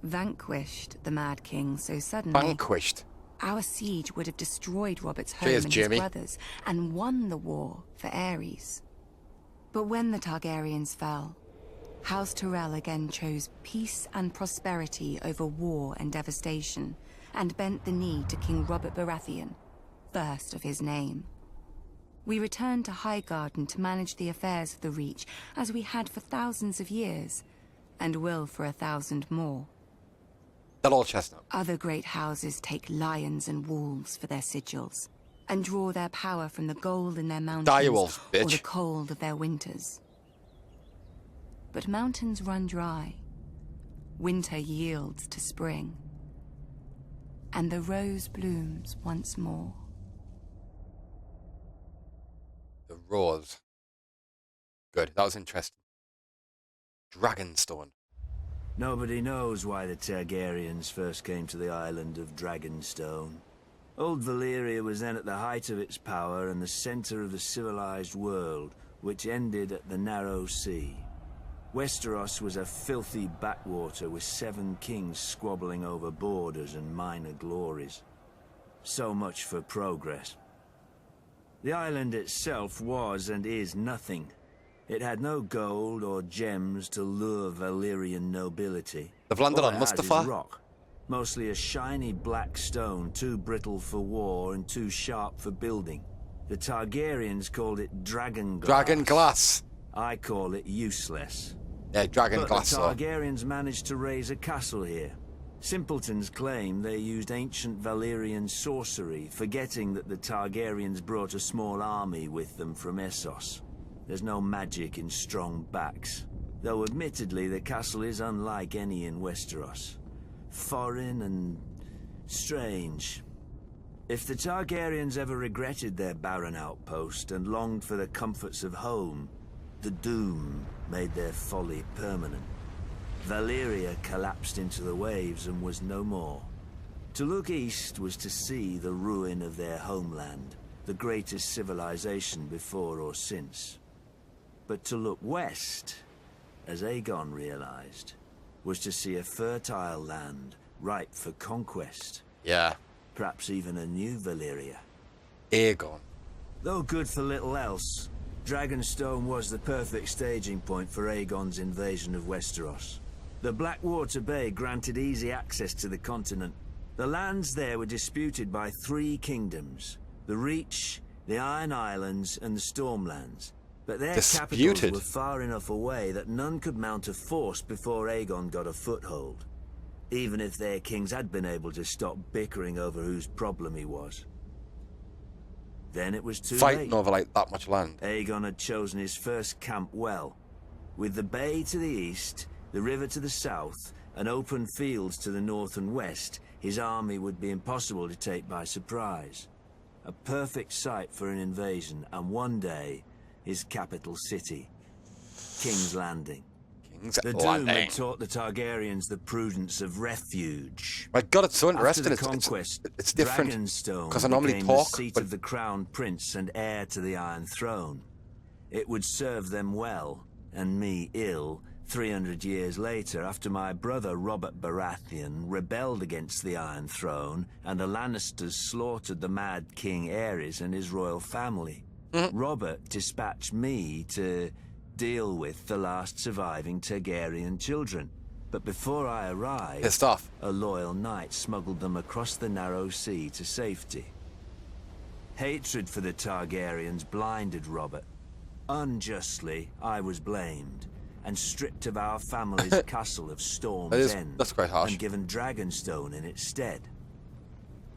J: vanquished the Mad King so suddenly...
A: Vanquished?
J: Our siege would have destroyed Robert's home
A: Cheers,
J: and
A: Jamie.
J: his brothers, and won the war for Aerys. But when the Targaryens fell, House Tyrell again chose peace and prosperity over war and devastation, and bent the knee to King Robert Baratheon, first of his name. We returned to Highgarden to manage the affairs of the Reach, as we had for thousands of years, and will for 1,000 more.
A: That old chestnut.
J: Other great houses take lions and wolves for their sigils, and draw their power from the gold in their mountains
A: Direwolves, bitch.
J: or the cold of their winters. But mountains run dry, winter yields to spring, and the rose blooms once more.
A: The rose. Good, that was interesting. Dragonstone.
E: Nobody knows why the Targaryens first came to the island of Dragonstone. Old Valyria was then at the height of its power and the center of the civilized world, which ended at the Narrow Sea. Westeros was a filthy backwater with 7 kings squabbling over borders and minor glories. So much for progress. The island itself was and is nothing. It had no gold or gems to lure Valyrian nobility.
A: They've landed
E: All
A: on
E: it had is
A: Mustafa?
E: rock, mostly a shiny black stone, too brittle for war and too sharp for building. The Targaryens called it dragon glass.
A: Dragon glass.
E: I call it useless.
A: Yeah, dragon
E: But
A: glass.
E: the
A: So.
E: Targaryens managed to raise a castle here. Simpletons claim they used ancient Valyrian sorcery, forgetting that the Targaryens brought a small army with them from Essos. There's no magic in strong backs, though admittedly the castle is unlike any in Westeros. Foreign and strange. If the Targaryens ever regretted their barren outpost and longed for the comforts of home, the doom made their folly permanent. Valyria collapsed into the waves and was no more. To look east was to see the ruin of their homeland, the greatest civilization before or since. But to look west, as Aegon realized, was to see a fertile land ripe for conquest.
A: Yeah.
E: Perhaps even a new Valyria.
A: Aegon.
E: Though good for little else, Dragonstone was the perfect staging point for Aegon's invasion of Westeros. The Blackwater Bay granted easy access to the continent. The lands there were disputed by 3 kingdoms: the Reach, the Iron Islands, and the Stormlands. But their capitals were far enough away that none could mount a force before Aegon got a foothold, even if their kings had been able to stop bickering over whose problem he was. Then it was too late.
A: Fighting over like that much land.
E: Aegon had chosen his first camp well. With the bay to the east, the river to the south, and open fields to the north and west, his army would be impossible to take by surprise. A perfect site for an invasion, and one day, his capital city, King's Landing. The Doom had taught the Targaryens the prudence of refuge.
A: My God, it's so interesting.
E: After the conquest,
A: it's different
E: Dragonstone
A: because I normally
E: became
A: talk.
E: the seat of the crown prince and heir to the Iron Throne. It would serve them well, and me ill, 300 years later, after my brother Robert Baratheon rebelled against the Iron Throne and the Lannisters slaughtered the Mad King Aerys and his royal family. Robert dispatched me to deal with the last surviving Targaryen children. But before I arrived, a loyal knight smuggled them across the Narrow Sea to safety. Hatred for the Targaryens blinded Robert. Unjustly, I was blamed and stripped of our family's castle of Storm's End and given Dragonstone in its stead.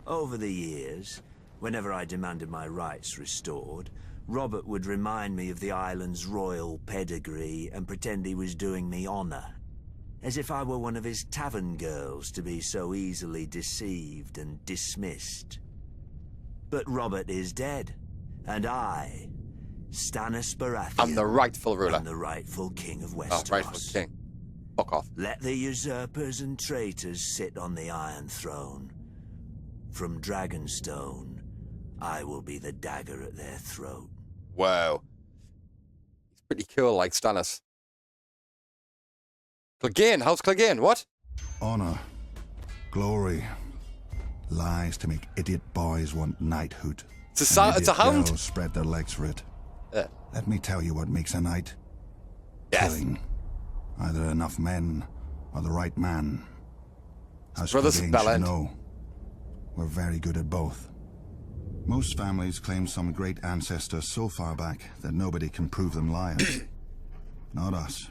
E: Over the years, whenever I demanded my rights restored, Robert would remind me of the island's royal pedigree and pretend he was doing me honor. As if I were one of his tavern girls to be so easily deceived and dismissed. But Robert is dead, and I, Stannis Baratheon,
A: I'm the rightful ruler.
E: I'm the rightful king of Westeros.
A: Oh, rightful king. Fuck off.
E: Let the usurpers and traitors sit on the Iron Throne. From Dragonstone, I will be the dagger at their throat.
A: Wow. He's pretty cool, like Stannis. Clegane, how's Clegane? What?
I: Honor, glory, lies to make idiot boys want knighthood.
A: It's a hound.
I: Girls spread their legs for it. Let me tell you what makes a knight.
A: Yes.
I: Killing. Either enough men or the right man. As
A: Brothers
I: Clegane should know, we're very good at both. Most families claim some great ancestor so far back that nobody can prove them liars. Not us.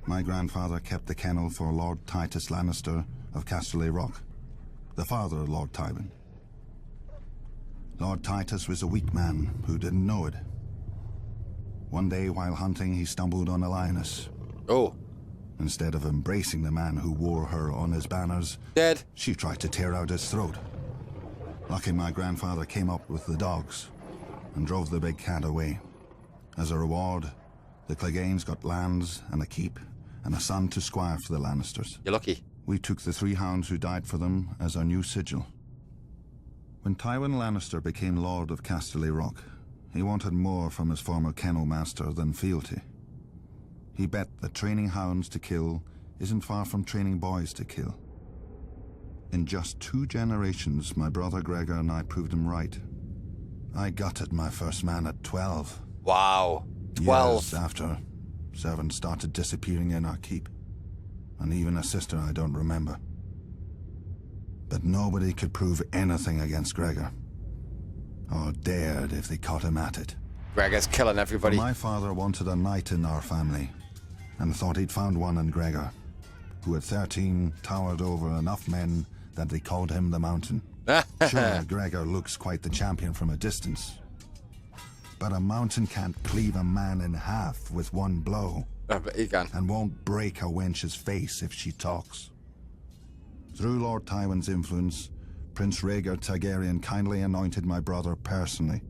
I: My grandfather kept the kennel for Lord Titus Lannister of Casterly Rock, the father of Lord Tywin. Lord Titus was a weak man who didn't know it. One day while hunting, he stumbled on a lioness.
A: Oh.
I: Instead of embracing the man who wore her on his banners,
A: dead,
I: she tried to tear out his throat. Lucky my grandfather came up with the dogs and drove the big cat away. As a reward, the Cleganes got lands and a keep and a son to squire for the Lannisters.
A: You're lucky.
I: We took the 3 hounds who died for them as our new sigil. When Tywin Lannister became Lord of Casterly Rock, he wanted more from his former kennel master than fealty. He bet that training hounds to kill isn't far from training boys to kill. In just 2 generations, my brother Gregor and I proved him right. I gutted my first man at 12.
A: Wow. 12.
I: Years after, servants started disappearing in our keep. And even a sister I don't remember. But nobody could prove anything against Gregor. Or dared if they caught him at it.
A: Gregor's killing everybody.
I: My father wanted a knight in our family, and thought he'd found one in Gregor, who at 13 towered over enough men that they called him the Mountain. Sure, Gregor looks quite the champion from a distance. But a mountain can't cleave a man in half with one blow.
A: But he can.
I: And won't break a wench's face if she talks. Through Lord Tywin's influence, Prince Rhaegar Targaryen kindly anointed my brother personally.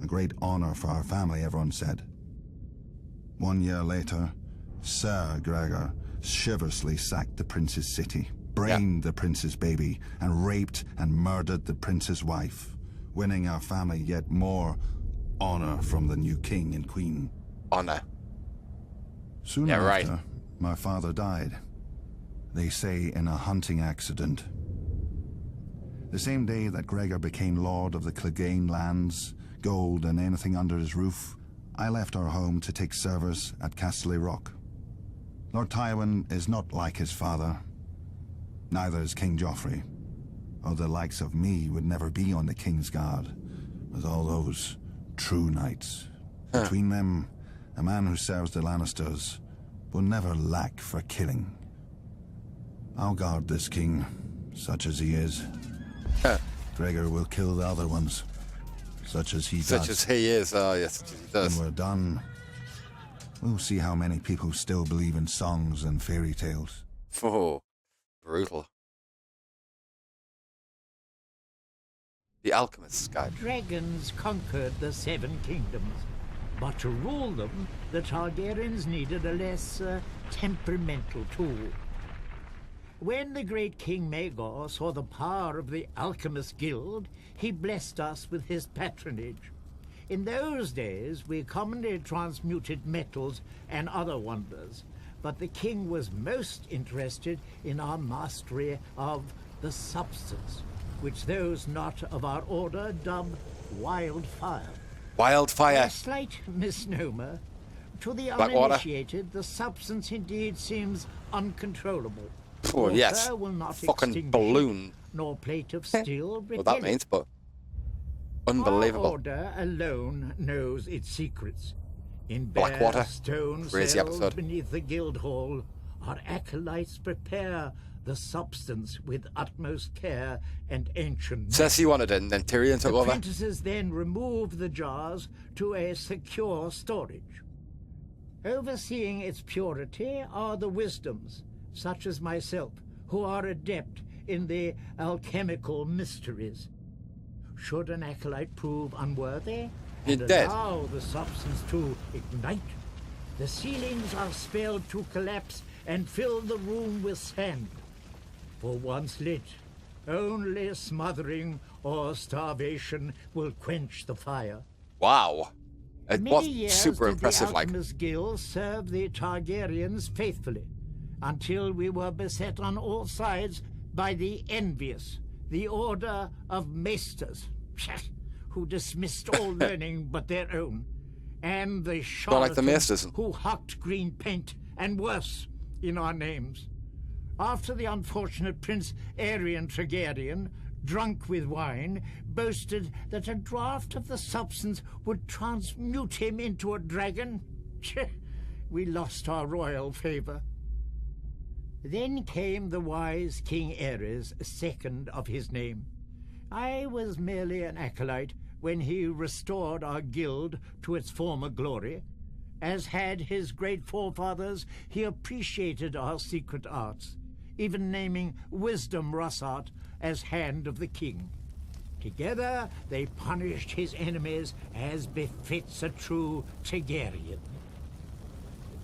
I: A great honor for our family, everyone said. 1 year later, Sir Gregor chivalrously sacked the prince's city, brained the prince's baby, and raped and murdered the prince's wife, winning our family yet more honor from the new king and queen.
A: Honor.
I: Soon after, my father died. They say in a hunting accident. The same day that Gregor became lord of the Clegane lands, gold and anything under his roof, I left our home to take service at Casterly Rock. Lord Tywin is not like his father. Neither is King Joffrey. Or the likes of me would never be on the King's Guard, with all those true knights. Between them, a man who serves the Lannisters will never lack for killing. I'll guard this king, such as he is. Gregor will kill the other ones, such as he does.
A: Such as he is, oh yes, he does.
I: When we're done, we'll see how many people still believe in songs and fairy tales.
A: Oh, brutal. The Alchemist's Guide.
K: Dragons conquered the 7 kingdoms, but to rule them, the Targaryens needed a less temperamental tool. When the great King Maegor saw the power of the Alchemist Guild, he blessed us with his patronage. In those days, we commonly transmuted metals and other wonders, but the king was most interested in our mastery of the substance, which those not of our order dub wildfire.
A: Wildfire.
K: A slight misnomer. To the
A: Blackwater.
K: uninitiated, the substance indeed seems uncontrollable.
A: Oh, yes.
K: Will not
A: fucking balloon.
K: Nor plate of steel
A: What that means, but unbelievable.
K: Our order alone knows its secrets. In
A: Blackwater.
K: bare stone
A: Crazy
K: cells
A: episode.
K: beneath the guild hall, our acolytes prepare the substance with utmost care and ancient.
A: Cersei wanted it, and then Tyrion took over.
K: Apprentices then remove the jars to a secure storage. Overseeing its purity are the wisdoms, such as myself, who are adept in the alchemical mysteries. Should an acolyte prove unworthy and allow the substance to ignite, the ceilings are spelled to collapse and fill the room with sand. For once lit, only smothering or starvation will quench the fire.
A: Wow. It was super
K: Many
A: impressive,
K: years did the Alchemist Guild serve the Targaryens faithfully, until we were beset on all sides by the envious, the Order of Maesters, who dismissed all learning but their own, and the charlatans who hucked green paint and worse in our names. After the unfortunate Prince Aerion Targaryen, drunk with wine, boasted that a draught of the substance would transmute him into a dragon, we lost our royal favor. Then came the wise King Aerys, second of his name. I was merely an acolyte when he restored our guild to its former glory. As had his great forefathers, he appreciated our secret arts, even naming Wisdom Rossart as Hand of the King. Together, they punished his enemies as befits a true Targaryen.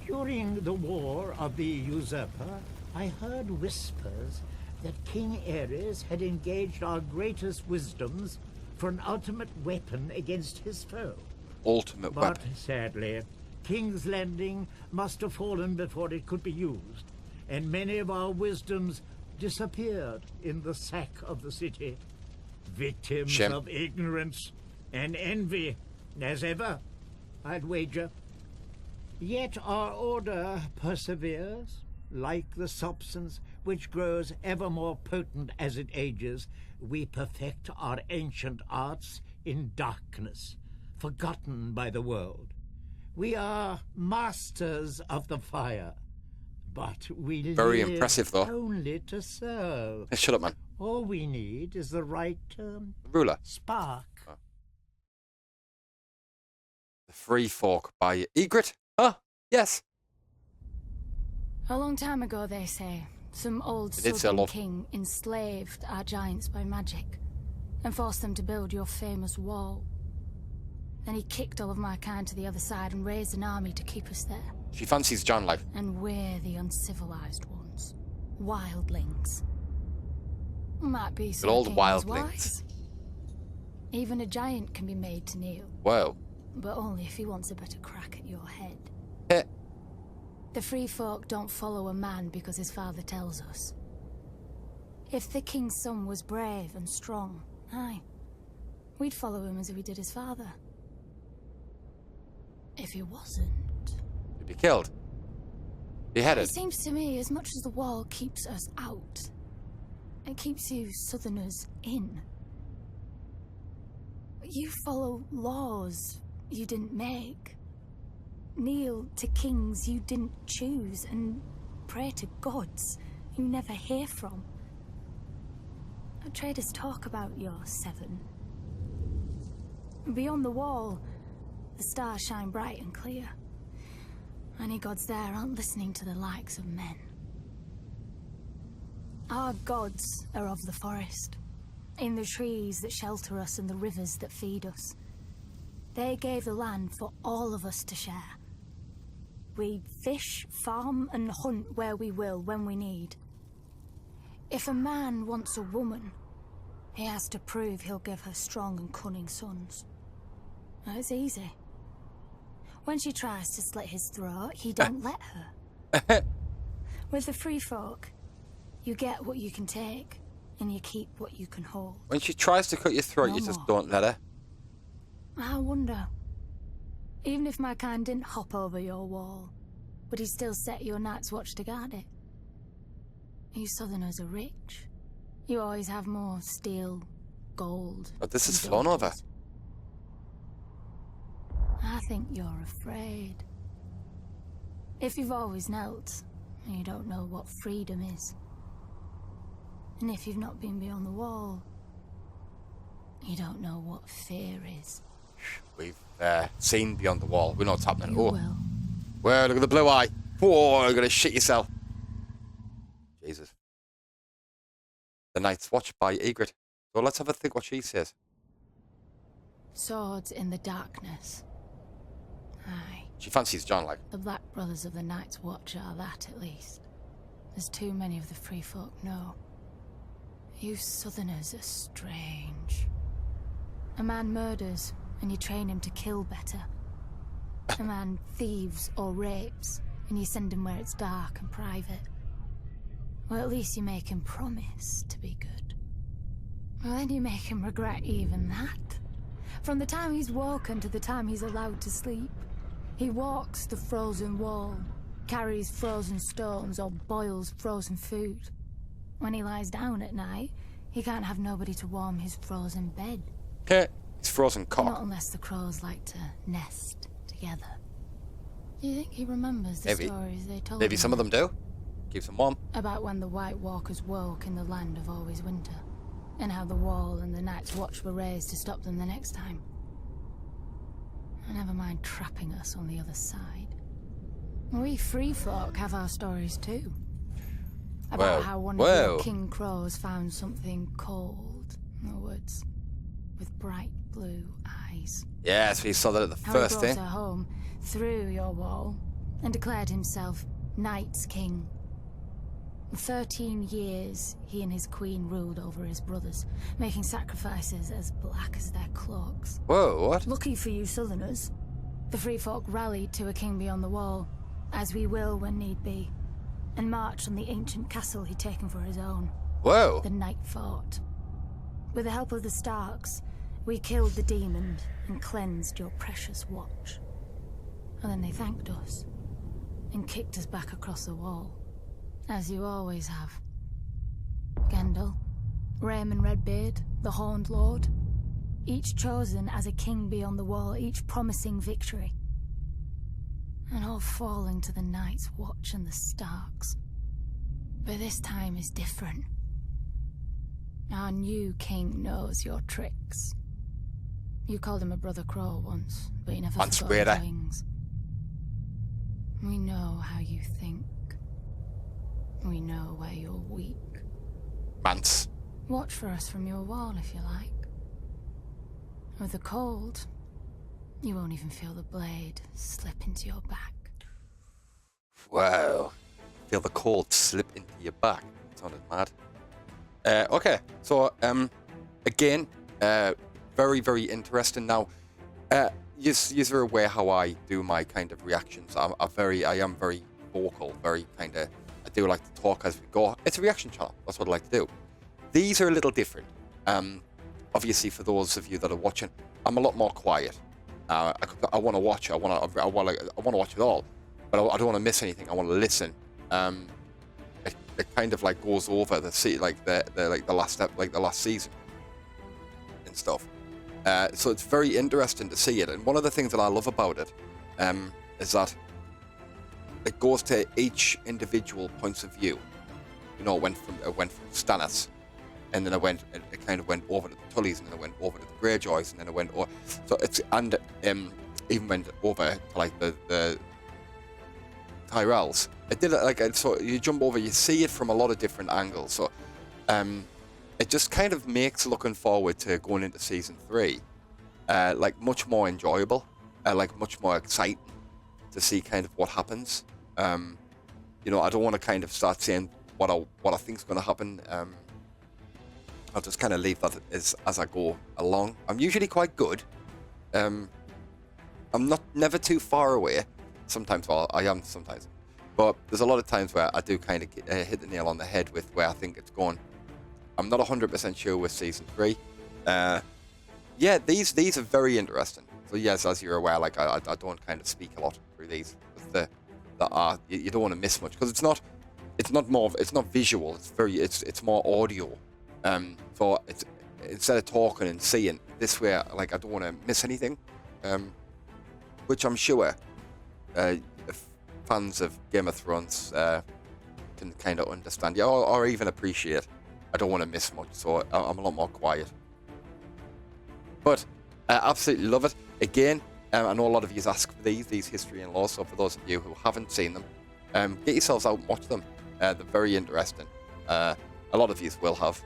K: During the War of the Usurper, I heard whispers that King Aerys had engaged our greatest wisdoms for an ultimate weapon against his foe.
A: Ultimate weapon.
K: But sadly, King's Landing must have fallen before it could be used, and many of our wisdoms disappeared in the sack of the city. Victims of ignorance and envy, as ever, I'd wager. Yet our order perseveres, like the substance which grows ever more potent as it ages. We perfect our ancient arts in darkness, forgotten by the world. We are masters of the fire, but we
A: Very
K: live
A: impressive, though.
K: only to serve.
A: Hey, shut up, man.
K: All we need is the right
A: ruler.
K: Spark.
A: Oh. The Free Folk by Ygritte. Huh? Yes.
L: A long time ago, they say, some old southern king enslaved our giants by magic and forced them to build your famous wall. Then he kicked all of my kind to the other side and raised an army to keep us there.
A: She fancies John, like.
L: And we're the uncivilized ones. Wildlings. Might be some
A: old
L: kings
A: wildlings.
L: wise. Even a giant can be made to kneel.
A: Whoa.
L: But only if he wants a better crack at your head.
A: Heh.
L: The free folk don't follow a man because his father tells us. If the king's son was brave and strong, aye, we'd follow him as we did his father. If he wasn't...
A: he'd be killed. Beheaded.
L: It seems to me as much as the wall keeps us out, it keeps you southerners in. You follow laws you didn't make. Kneel to kings you didn't choose, and pray to gods you never hear from. Traders talk about your seven. Beyond the wall, the stars shine bright and clear. Any gods there aren't listening to the likes of men. Our gods are of the forest, in the trees that shelter us and the rivers that feed us. They gave the land for all of us to share. We fish, farm, and hunt where we will, when we need. If a man wants a woman, he has to prove he'll give her strong and cunning sons. Now, it's easy. When she tries to slit his throat, he don't let her. With the free folk, you get what you can take, and you keep what you can hold.
A: When she tries to cut your throat, you just don't let her.
L: I wonder, even if my kind didn't hop over your wall, would he still set your night's watch to guard it? You southerners are rich. You always have more steel, gold.
A: But this is flown over.
L: I think you're afraid. If you've always knelt, you don't know what freedom is. And if you've not been beyond the wall, you don't know what fear is.
A: We've seen beyond the wall. We know what's happening.
L: You will.
A: Whoa, look at the blue eye. Whoa, you're going to shit yourself. Jesus. The Night's Watch by Ygritte. So let's have a think what she says.
L: Swords in the darkness. Aye.
A: She fancies John, like.
L: The Black Brothers of the Night's Watch are that, at least. As too many of the free folk know. You Southerners are strange. A man murders, and you train him to kill better. A man thieves or rapes, and you send him where it's dark and private. Well, at least you make him promise to be good. Well, then you make him regret even that. From the time he's woken to the time he's allowed to sleep, he walks the frozen wall, carries frozen stones, or boils frozen food. When he lies down at night, he can't have nobody to warm his frozen bed.
A: It's frozen cock.
L: Not unless the crows like to nest together. Do you think he remembers the stories they told him?
A: Maybe some of them do. Keeps them warm.
L: About when the White Walkers woke in the land of always winter, and how the Wall and the Night's Watch were raised to stop them the next time. Never mind trapping us on the other side. We free folk have our stories too. About how one of the King Crows found something cold in the woods, with bright blue eyes.
A: Yes, we saw that at the first thing.
L: He brought her home through your wall and declared himself Night's King. 13 years he and his queen ruled over his brothers, making sacrifices as black as their cloaks.
A: Whoa, what?
L: Lucky for you Southerners, the free folk rallied to a king beyond the wall, as we will when need be, and marched on the ancient castle he'd taken for his own.
A: Whoa.
L: The Night Fort. With the help of the Starks, we killed the demon and cleansed your precious watch. And then they thanked us, and kicked us back across the wall. As you always have. Gendel, Raymond Redbeard, the Horned Lord, each chosen as a king beyond the wall, each promising victory. And all falling to the Night's Watch and the Starks. But this time is different. Our new king knows your tricks. You called him a brother crow once, but you never forgot his wings. We know how you think. We know where you're weak.
A: Mance.
L: Watch for us from your wall if you like. With the cold, you won't even feel the blade slip into your back.
A: Wow. Feel the cold slip into your back. Sounded mad. Okay, so again, very, very interesting. Now, you're aware how I do my kind of reactions. I am very vocal, very kind of. I do like to talk as we go. It's a reaction channel. That's what I like to do. These are a little different. Obviously, for those of you that are watching, I'm a lot more quiet. I want to watch. I want to watch it all, but I don't want to miss anything. I want to listen. It kind of like goes over the last step, like the last season and stuff. So it's very interesting to see it. And one of the things that I love about it is that it goes to each individual points of view. You know, it went from Stannis, and then it kind of went over to the Tullys, and then it went over to the Greyjoys, and then it went over. So it's even went over to like the Tyrells. It did it like so you jump over, you see it from a lot of different angles. So it just kind of makes looking forward to going into season 3 like much more enjoyable, like much more exciting to see kind of what happens. You know, I don't want to kind of start saying what I think is going to happen. I'll just kind of leave that as I go along. I'm usually quite good. I'm never too far away. Sometimes, well, I am sometimes. But there's a lot of times where I do kind of hit the nail on the head with where I think it's going. I'm not 100% sure with season 3. Yeah, these are very interesting. So yes, as you're aware, like I don't kind of speak a lot through these. You don't want to miss much because it's not visual. It's more audio. So it's instead of talking and seeing this way, like I don't want to miss anything. Which I'm sure fans of Game of Thrones can kind of understand, yeah, or even appreciate. I don't want to miss much, so I'm a lot more quiet. But I absolutely love it. Again, I know a lot of you ask for these history and law, so for those of you who haven't seen them, get yourselves out and watch them. They're very interesting. A lot of you will have,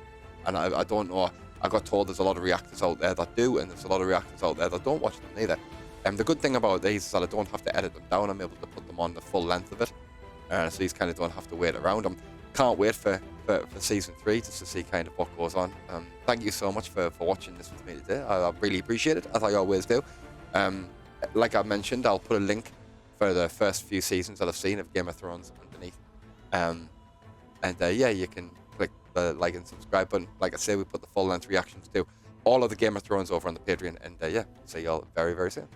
A: and I don't know. I got told there's a lot of reactors out there that do, and there's a lot of reactors out there that don't watch them neither. The good thing about these is that I don't have to edit them down. I'm able to put them on the full length of it, so these kind of don't have to wait around. Can't wait for season 3 just to see kind of what goes on. Thank you so much for watching this with me today. I really appreciate it, as I always do. Like I mentioned, I'll put a link for the first few seasons that I've seen of Game of Thrones underneath. Yeah, you can click the like and subscribe button. Like I say, we put the full length reactions to all of the Game of Thrones over on the Patreon. And yeah, see y'all very, very soon.